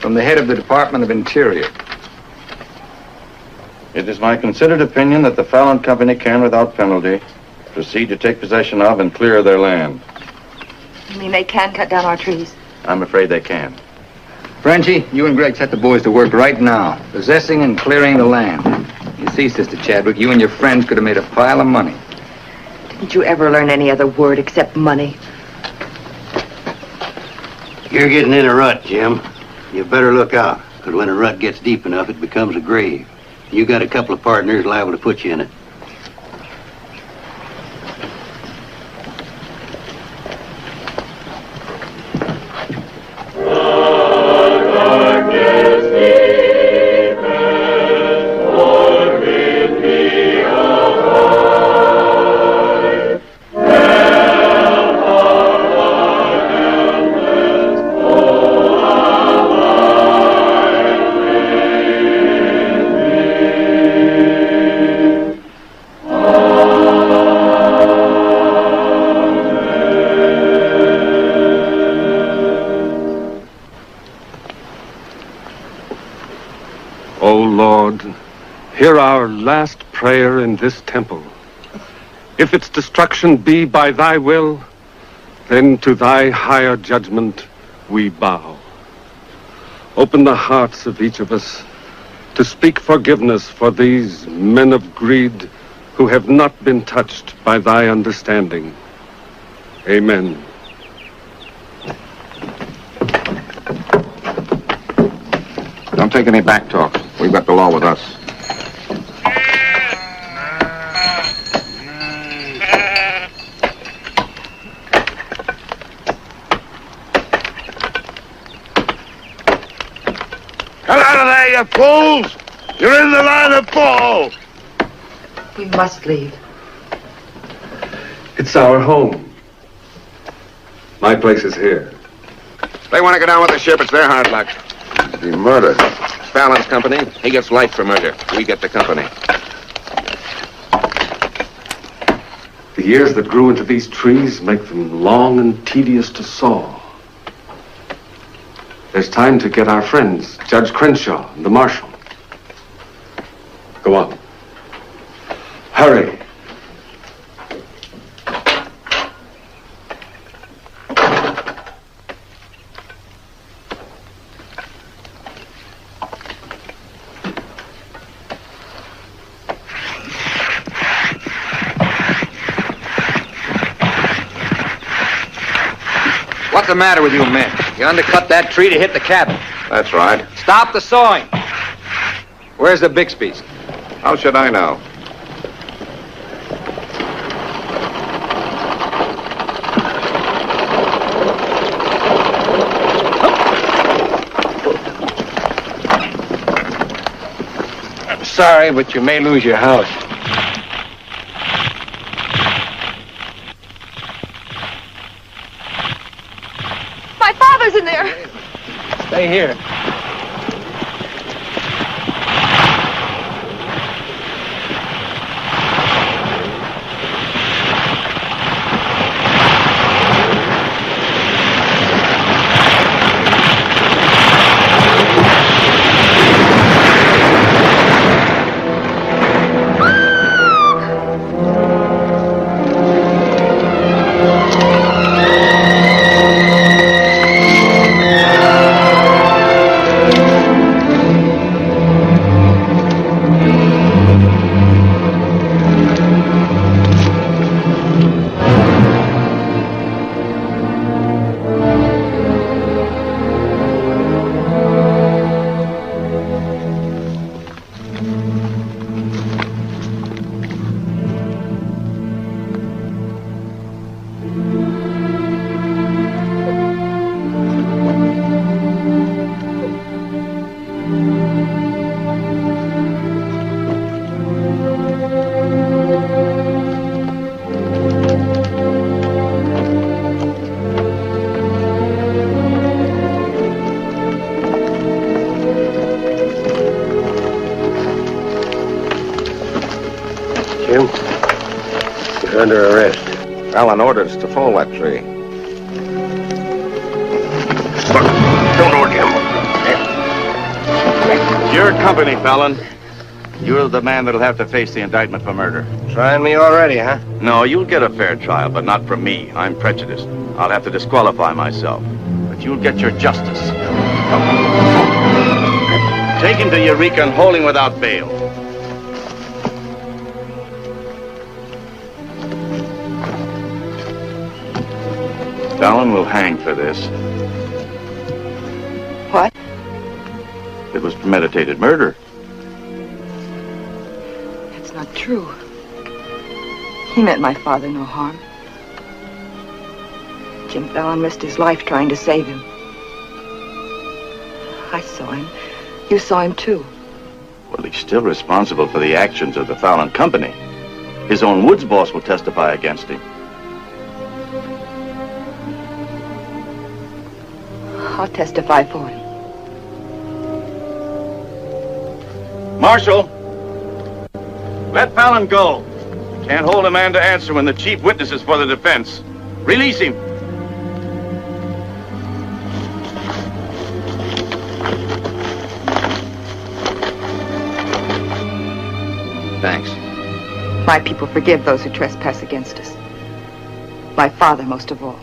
From the head of the Department of Interior. It is my considered opinion that the Fallon Company can, without penalty, proceed to take possession of and clear their land. You mean they can cut down our trees? I'm afraid they can. Frenchie, you and Greg set the boys to work right now, possessing and clearing the land. You see, Sister Chadwick, you and your friends could have made a pile of money. Didn't you ever learn any other word except money? You're getting in a rut, Jim. You better look out, because when a rut gets deep enough, it becomes a grave. You got a couple of partners liable to put you in it. hear our last prayer in this temple. If its destruction be by thy will, then to thy higher judgment we bow. Open the hearts of each of us to speak forgiveness for these men of greed who have not been touched by thy understanding. Amen. Don't take any back talk. We've got the law with us. Come out of there, you fools! You're in the line of fall! We must leave. It's our home. My place is here. They want to go down with the ship. It's their hard luck. The murder. Fallon's company. He gets life for murder. We get the company. The years that grew into these trees make them long and tedious to saw. There's time to get our friends, Judge Crenshaw and the marshal. Go on. Hurry. What's the matter with you men? You undercut that tree to hit the cabin. That's right. Stop the sawing. Where's the Bixby's? How should I know? I'm sorry, but you may lose your house. My father's in there. Stay here. Jim, you're under arrest. Fallon ordered us to fall that tree. Don't order him. Your company, Fallon. You're the man that'll have to face the indictment for murder. Trying me already, huh? No, you'll get a fair trial, but not from me. I'm prejudiced. I'll have to disqualify myself. But you'll get your justice. Take him to Eureka and hold him without bail. Fallon will hang for this. What? It was premeditated murder. That's not true. He meant my father no harm. Jim Fallon risked his life trying to save him. I saw him. You saw him too. Well, he's still responsible for the actions of the Fallon Company. His own Woods boss will testify against him. I'll testify for him. Marshal, let Fallon go. Can't hold a man to answer when the chief witness is for the defense. Release him. My people forgive those who trespass against us. My father most of all.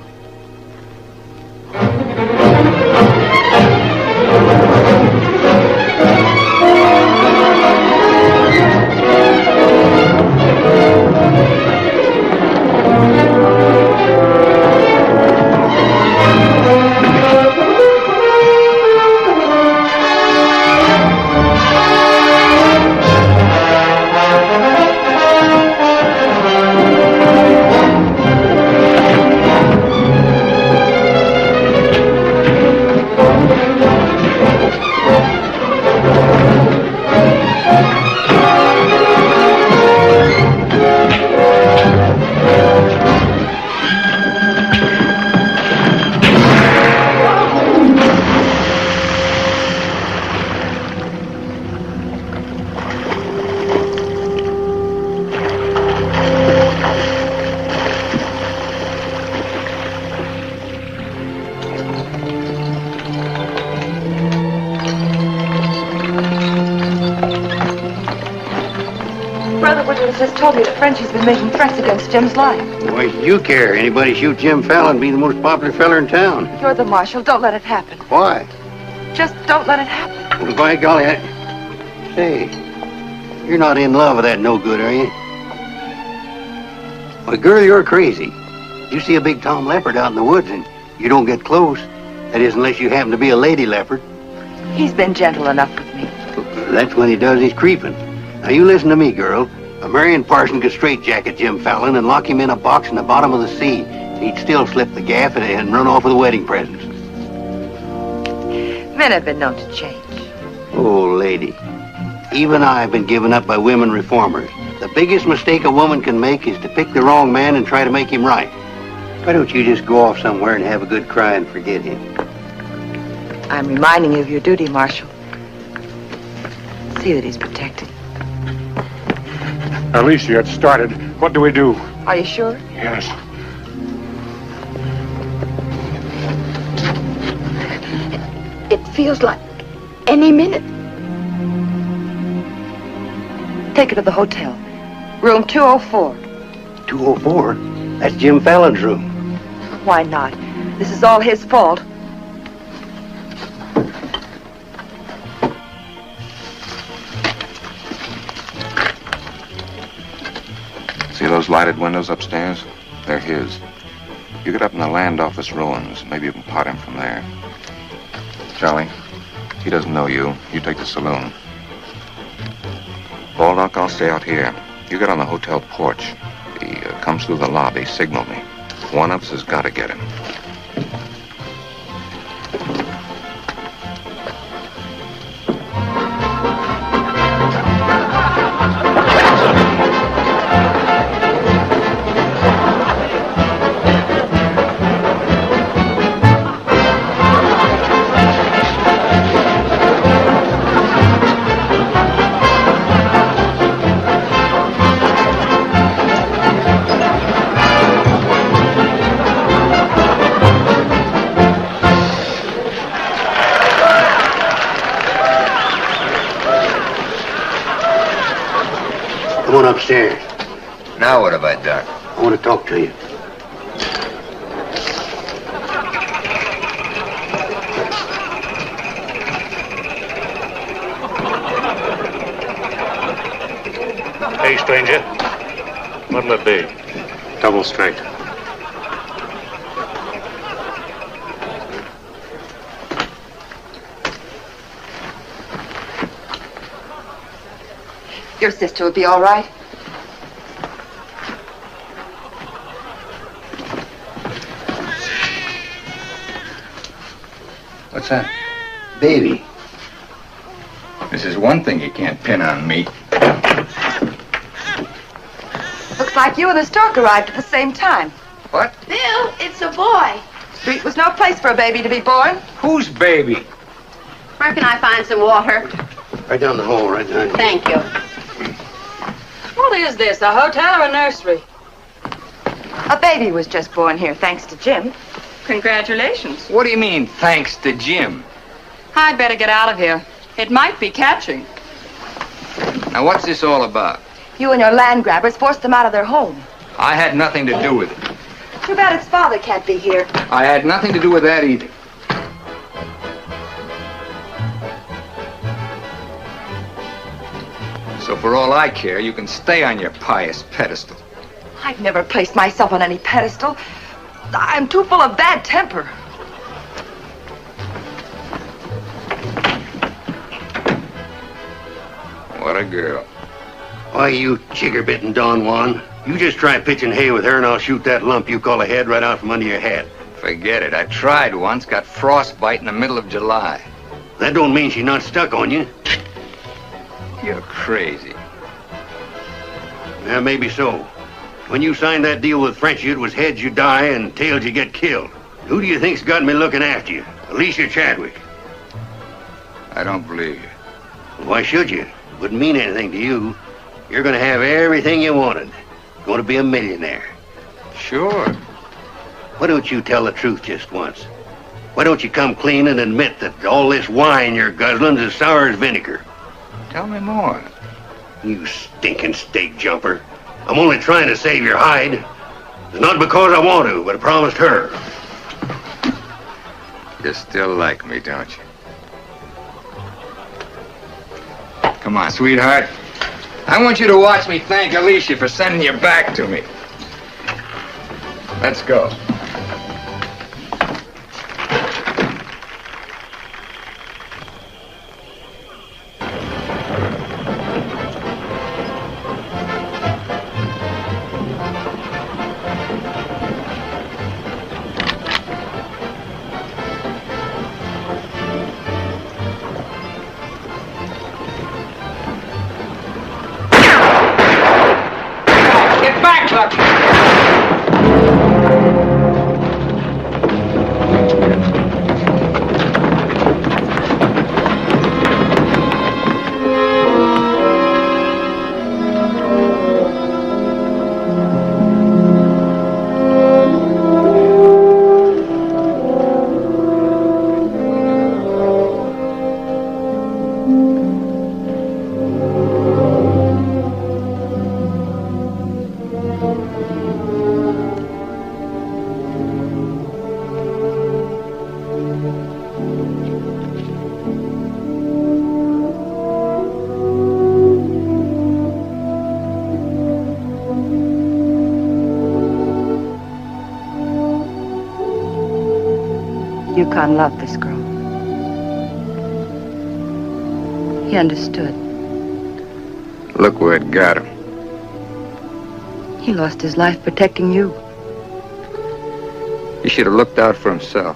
Told me that Frenchie's been making threats against Jim's life. Why should you care? Anybody shoot Jim Fallon, be the most popular fella in town. You're the marshal. Don't let it happen. Why? Just don't let it happen. Well, by golly, Say, you're not in love with that no-good, are you? Why, girl, you're crazy. You see a big tom leopard out in the woods and you don't get close. That is, unless you happen to be a lady leopard. He's been gentle enough with me. That's when he does his creeping. Now, you listen to me, girl. A Marion Parson could straitjacket Jim Fallon and lock him in a box in the bottom of the sea. He'd still slip the gaff and run off with the wedding presents. Men have been known to change. Oh, lady. Even I've been given up by women reformers. The biggest mistake a woman can make is to pick the wrong man and try to make him right. Why don't you just go off somewhere and have a good cry and forget him? I'm reminding you of your duty, Marshal. See that he's protected. Alicia, it started. What do we do? Are you sure? Yes. It feels like any minute. Take her to the hotel. Room 204. 204? That's Jim Fallon's room. Why not? This is all his fault. See those lighted windows upstairs? They're his. You get up in the land office ruins. Maybe you can pot him from there. Charlie, he doesn't know you. You take the saloon. Baldock, I'll stay out here. You get on the hotel porch. He comes through the lobby. Signal me. One of us has got to get him. Come on upstairs. Now what have I done? I want to talk to you. Hey, stranger. What'll it be? Double straight. Your sister would be all right. What's that? Baby. This is one thing you can't pin on me. Looks like you and the stork arrived at the same time. What? Bill, it's a boy. Street was no place for a baby to be born. Whose baby? Where can I find some water? Right down the hall, right behind you. Thank you. What is this, a hotel or a nursery? A baby was just born here, thanks to Jim. Congratulations. What do you mean, thanks to Jim? I'd better get out of here. It might be catching. Now, what's this all about? You and your land grabbers forced them out of their home. I had nothing to do with it. Too bad its father can't be here. I had nothing to do with that either. So for all I care, you can stay on your pious pedestal. I've never placed myself on any pedestal. I'm too full of bad temper. What a girl. Why, you chigger-bitten Don Juan. You just try pitching hay with her and I'll shoot that lump you call a head right out from under your hat. Forget it. I tried once, got frostbite in the middle of July. That don't mean she's not stuck on you. You're crazy. Yeah, maybe so. When you signed that deal with Frenchy, it was heads you die and tails you get killed. Who do you think's got me looking after you? Alicia Chadwick. I don't believe you. Why should you? Wouldn't mean anything to you. You're gonna have everything you wanted. Going to be a millionaire. Sure. Why don't you tell the truth just once? Why don't you come clean and admit that all this wine you're guzzling's as sour as vinegar? Tell me more. You stinking stake jumper. I'm only trying to save your hide. It's not because I want to, but I promised her. You still like me, don't you? Come on, sweetheart. I want you to watch me thank Alicia for sending you back to me. Let's go. Yukon loved this girl. He understood. Look where it got him. He lost his life protecting you. He should have looked out for himself.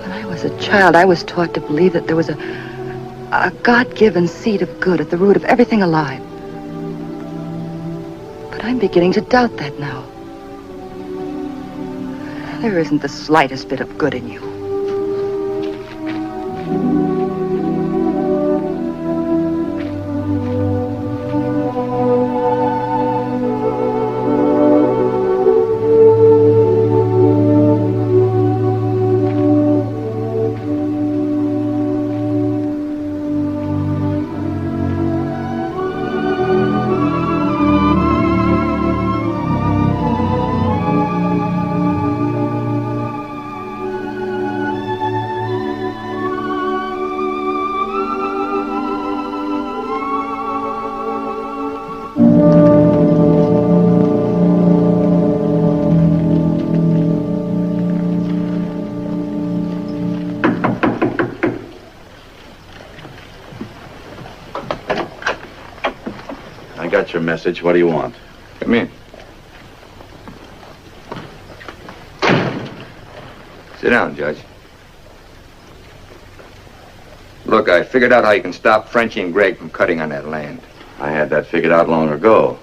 When I was a child, I was taught to believe that there was a God-given seed of good at the root of everything alive. But I'm beginning to doubt that now. There isn't the slightest bit of good in you. Your message. What do you want? Come in. Sit down, Judge. Look, I figured out how you can stop Frenchie and Greg from cutting on that land. I had that figured out long ago.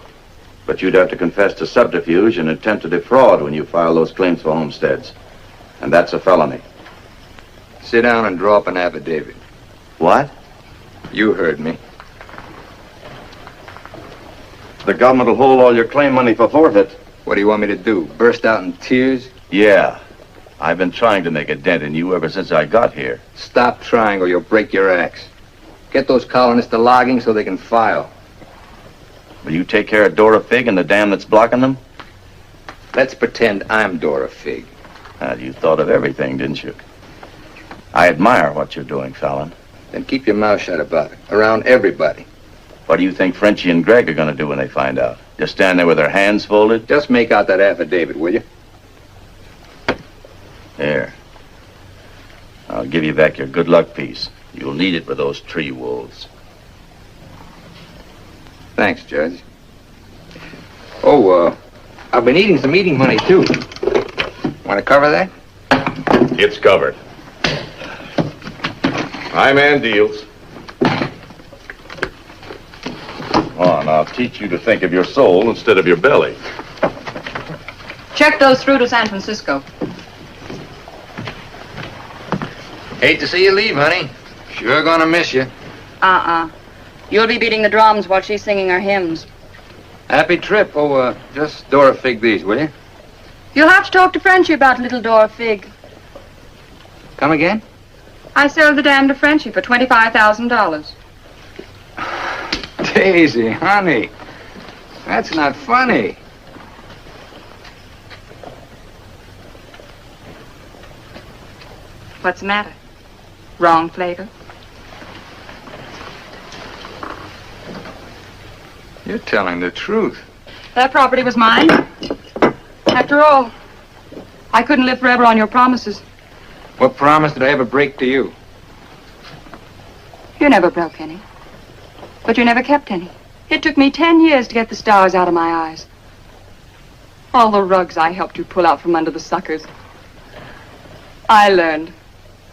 But you'd have to confess to subterfuge and attempt to defraud when you file those claims for homesteads. And that's a felony. Sit down and draw up an affidavit. What? You heard me. The government will hold all your claim money for forfeit. What do you want me to do? Burst out in tears? Yeah. I've been trying to make a dent in you ever since I got here. Stop trying or you'll break your axe. Get those colonists to logging so they can file. Will you take care of Dora Fig and the dam that's blocking them? Let's pretend I'm Dora Fig. You thought of everything, didn't you? I admire what you're doing, Fallon. Then keep your mouth shut about it, around everybody. What do you think Frenchie and Greg are going to do when they find out? Just stand there with their hands folded? Just make out that affidavit, will you? Here. I'll give you back your good luck piece. You'll need it with those tree wolves. Thanks, Judge. Oh, I've been eating some eating money, too. Want to cover that? It's covered. My man deals. On, I'll teach you to think of your soul instead of your belly. Check those through to San Francisco. Hate to see you leave, honey. Sure gonna miss you. You'll be beating the drums while she's singing her hymns. Happy trip. Oh, just Dora Fig these, will you? You'll have to talk to Frenchie about little Dora Fig. Come again? I sold the dam to Frenchie for $25,000. Daisy, honey. That's not funny. What's the matter? Wrong flavor? You're telling the truth. That property was mine. After all, I couldn't live forever on your promises. What promise did I ever break to you? You never broke any. But you never kept any. It took me 10 years to get the stars out of my eyes. All the rugs I helped you pull out from under the suckers. I learned.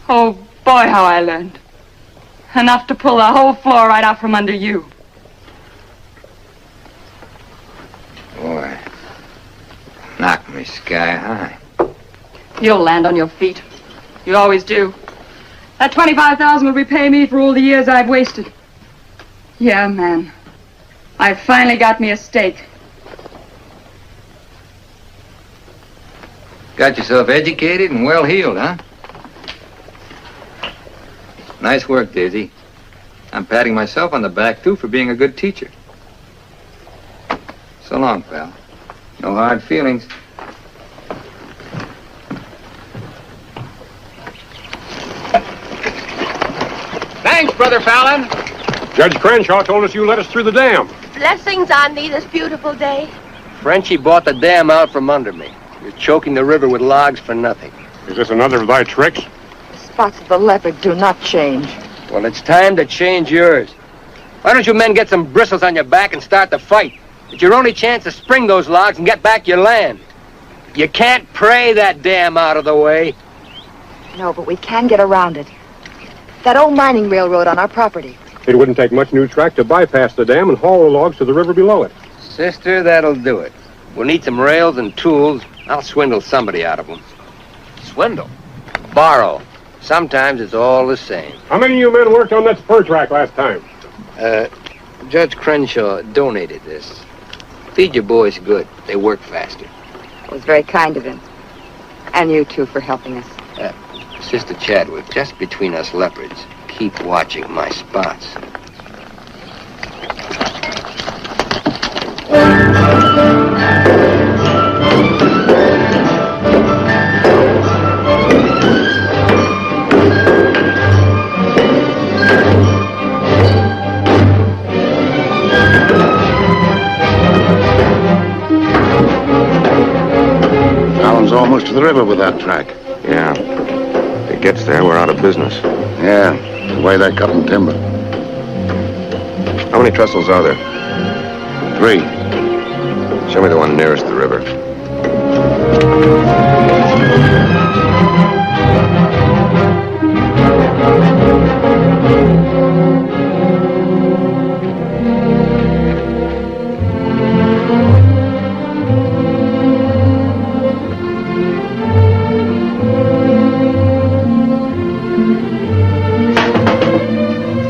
Oh, boy, how I learned. Enough to pull the whole floor right out from under you. Boy, knocked me sky high. You'll land on your feet. You always do. That $25,000 will repay me for all the years I've wasted. Yeah, man. I finally got me a stake. Got yourself educated and well-heeled, huh? Nice work, Daisy. I'm patting myself on the back, too, for being a good teacher. So long, pal. No hard feelings. Thanks, Brother Fallon. Judge Crenshaw told us you let us through the dam. Blessings on thee this beautiful day. Frenchie bought the dam out from under me. You're choking the river with logs for nothing. Is this another of thy tricks? The spots of the leopard do not change. Well, it's time to change yours. Why don't you men get some bristles on your back and start the fight? It's your only chance to spring those logs and get back your land. You can't pray that dam out of the way. No, but we can get around it. That old mining railroad on our property. It wouldn't take much new track to bypass the dam and haul the logs to the river below it. Sister, that'll do it. We'll need some rails and tools. I'll swindle somebody out of them. Swindle? Borrow. Sometimes it's all the same. How many of you men worked on that spur track last time? Judge Crenshaw donated this. Feed your boys good. They work faster. It was very kind of him. And you, too, for helping us. Sister Chadwick, just between us leopards, keep watching my spots. Fallon's almost to the river with that track. Yeah. If it gets there, we're out of business. Yeah, the way they're cutting timber. How many trestles are there? 3. Show me the one nearest the river.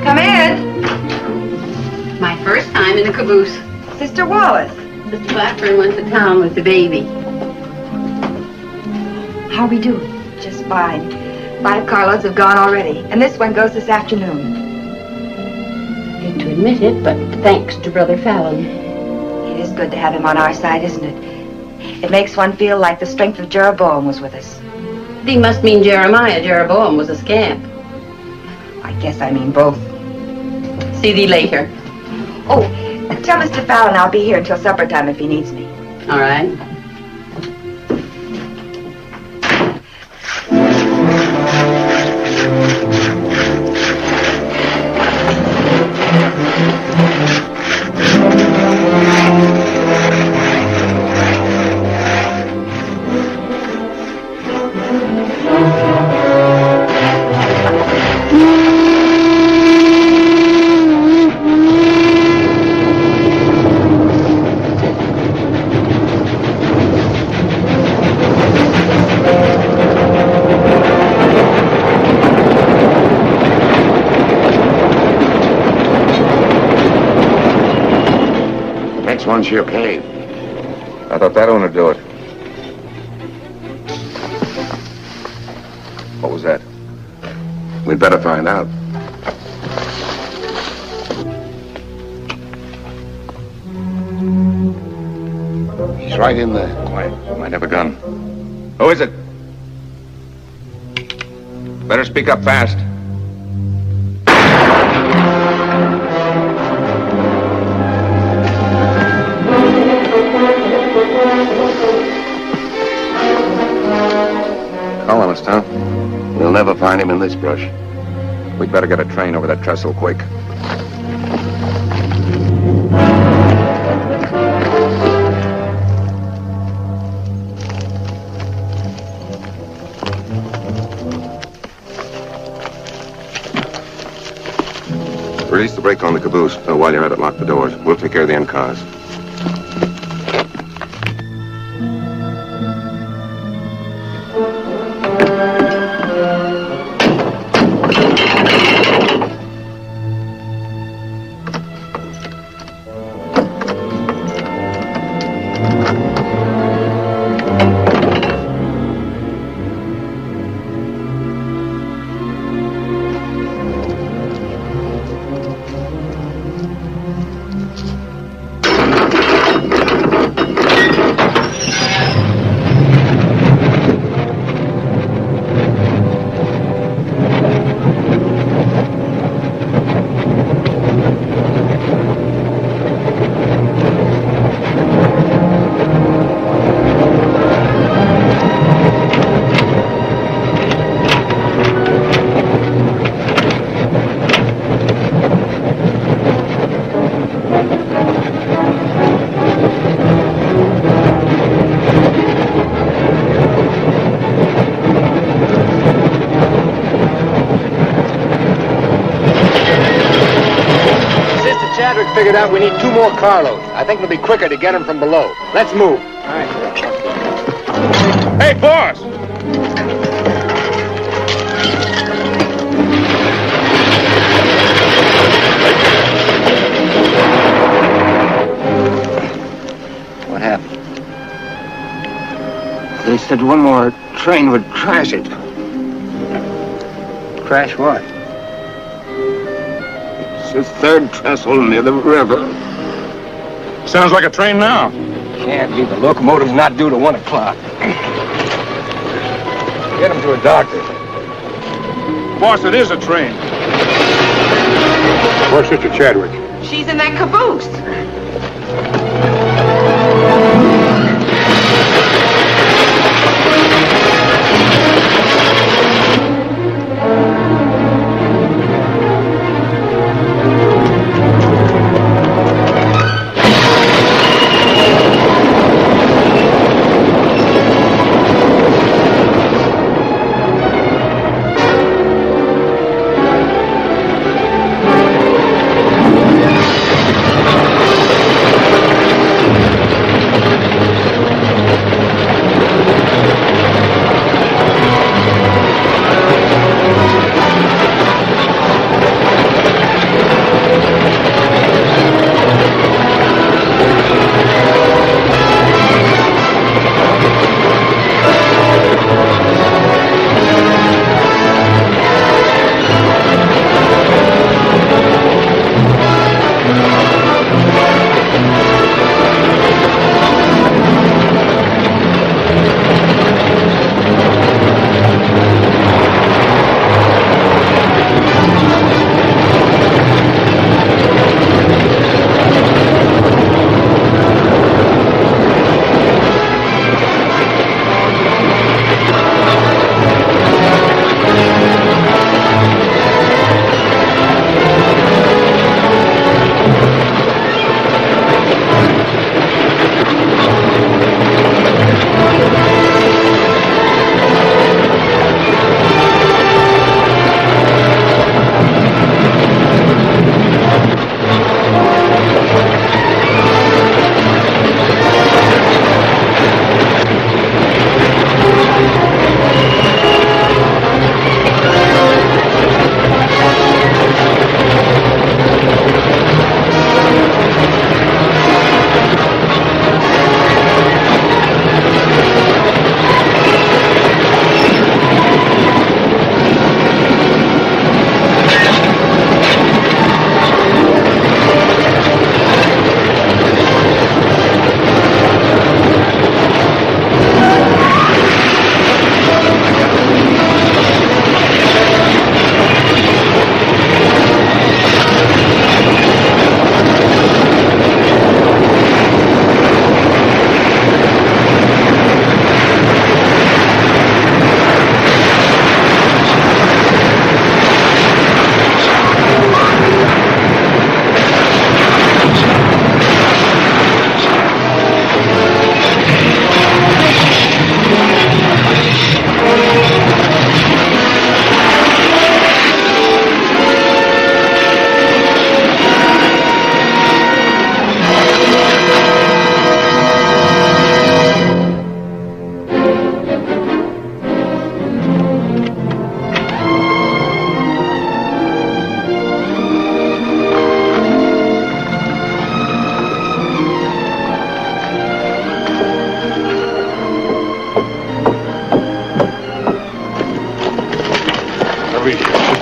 Come in. My first time in the caboose. Sister Wallace. Mr. Blackburn went to town with the baby. How are we doing? just fine. 5 carloads have gone already, and this one goes this afternoon. Hate to admit it, but thanks to Brother Fallon. It is good to have him on our side, isn't it? It makes one feel like the strength of Jeroboam was with us. He must mean Jeremiah. Jeroboam was a scamp. I guess I mean both. See thee later. Oh, tell Mr. Fallon I'll be here until supper time if he needs me. All right. One's your cave. I thought that owner do it. What was that? We'd better find out. He's right in there. Quiet. Might have a gun. Who is it? Better speak up fast. Colonist, huh? We'll never find him in this brush. We'd better get a train over that trestle quick. Release the brake on the caboose. While you're at it, lock the doors. We'll take care of the end cars. Figured out we need 2 more carloads. I think it'll be quicker to get them from below. Let's move. All right. Hey, boss! What happened? They said one more train would crash it. Crash what? The 3rd trestle near the river. Sounds like a train now. Can't be. The locomotive's not due to 1 o'clock. Get him to a doctor. Boss, it is a train. Where's Sister Chadwick? She's in that caboose.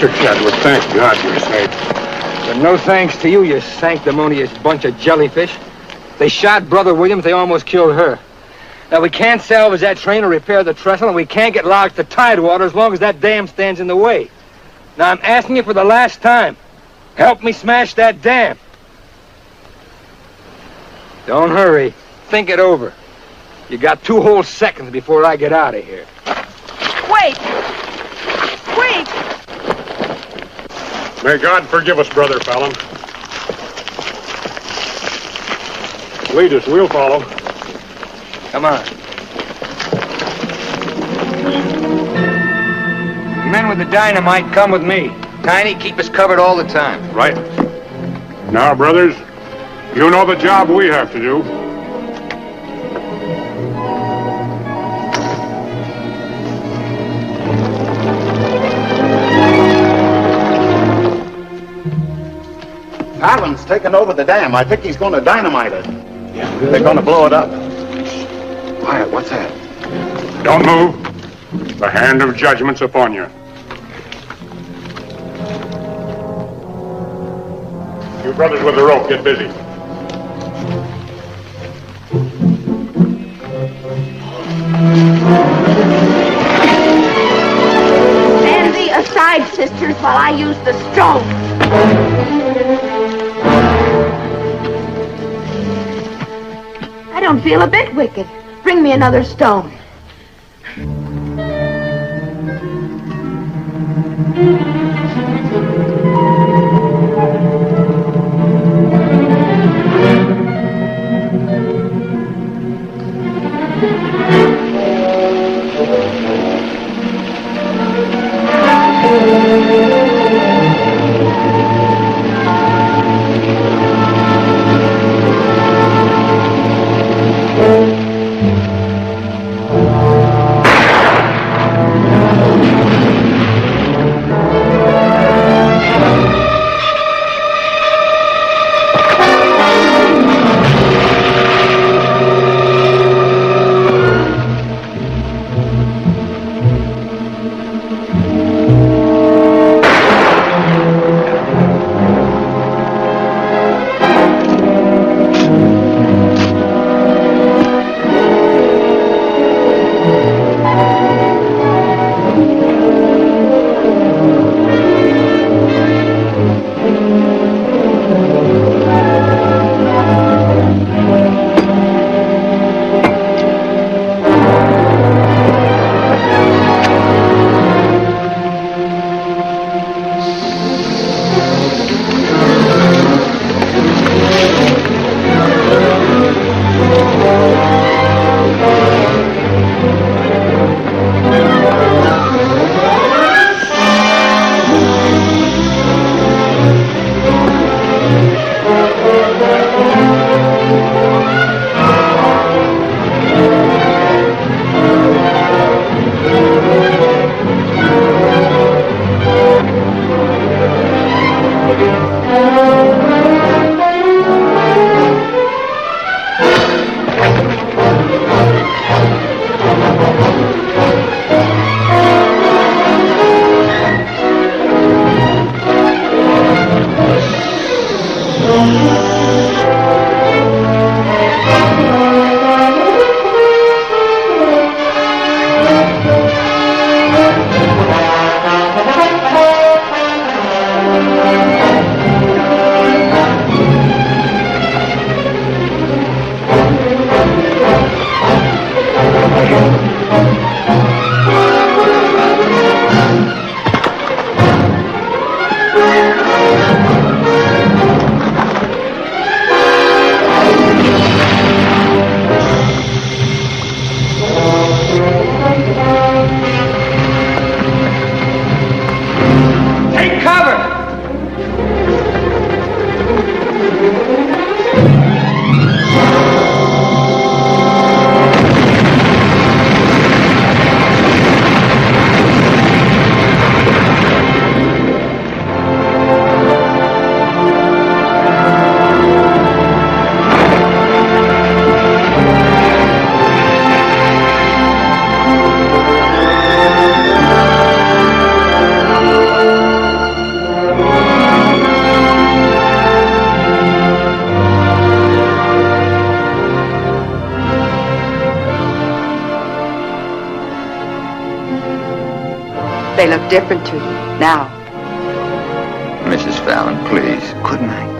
Mr. Chadwick, thank God you're safe. But no thanks to you, you sanctimonious bunch of jellyfish. They shot Brother Williams, they almost killed her. Now, we can't salvage that train or repair the trestle, and we can't get logs to Tidewater as long as that dam stands in the way. Now, I'm asking you for the last time. Help me smash that dam. Don't hurry. Think it over. You got 2 whole seconds before I get out of here. Wait! Wait! May God forgive us, Brother Fallon. Lead us, we'll follow. Come on. The men with the dynamite come with me. Tiny, keep us covered all the time. Right. Now, brothers, you know the job we have to do. Fallon's taken over the dam. I think he's going to dynamite it. Yeah. They're going to blow it up. Quiet, what's that? Don't move. The hand of judgment's upon you. You brothers with the rope, get busy. Stand thee aside, sisters, while I use the stone. I don't feel a bit wicked. Bring me another stone. They look different to you now. Mrs. Fallon, please. Good night.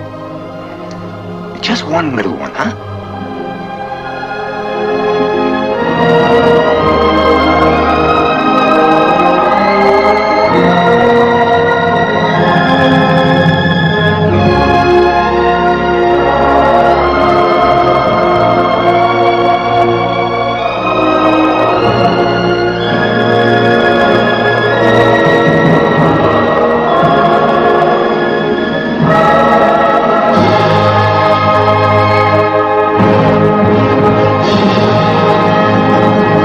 Just one little one, huh?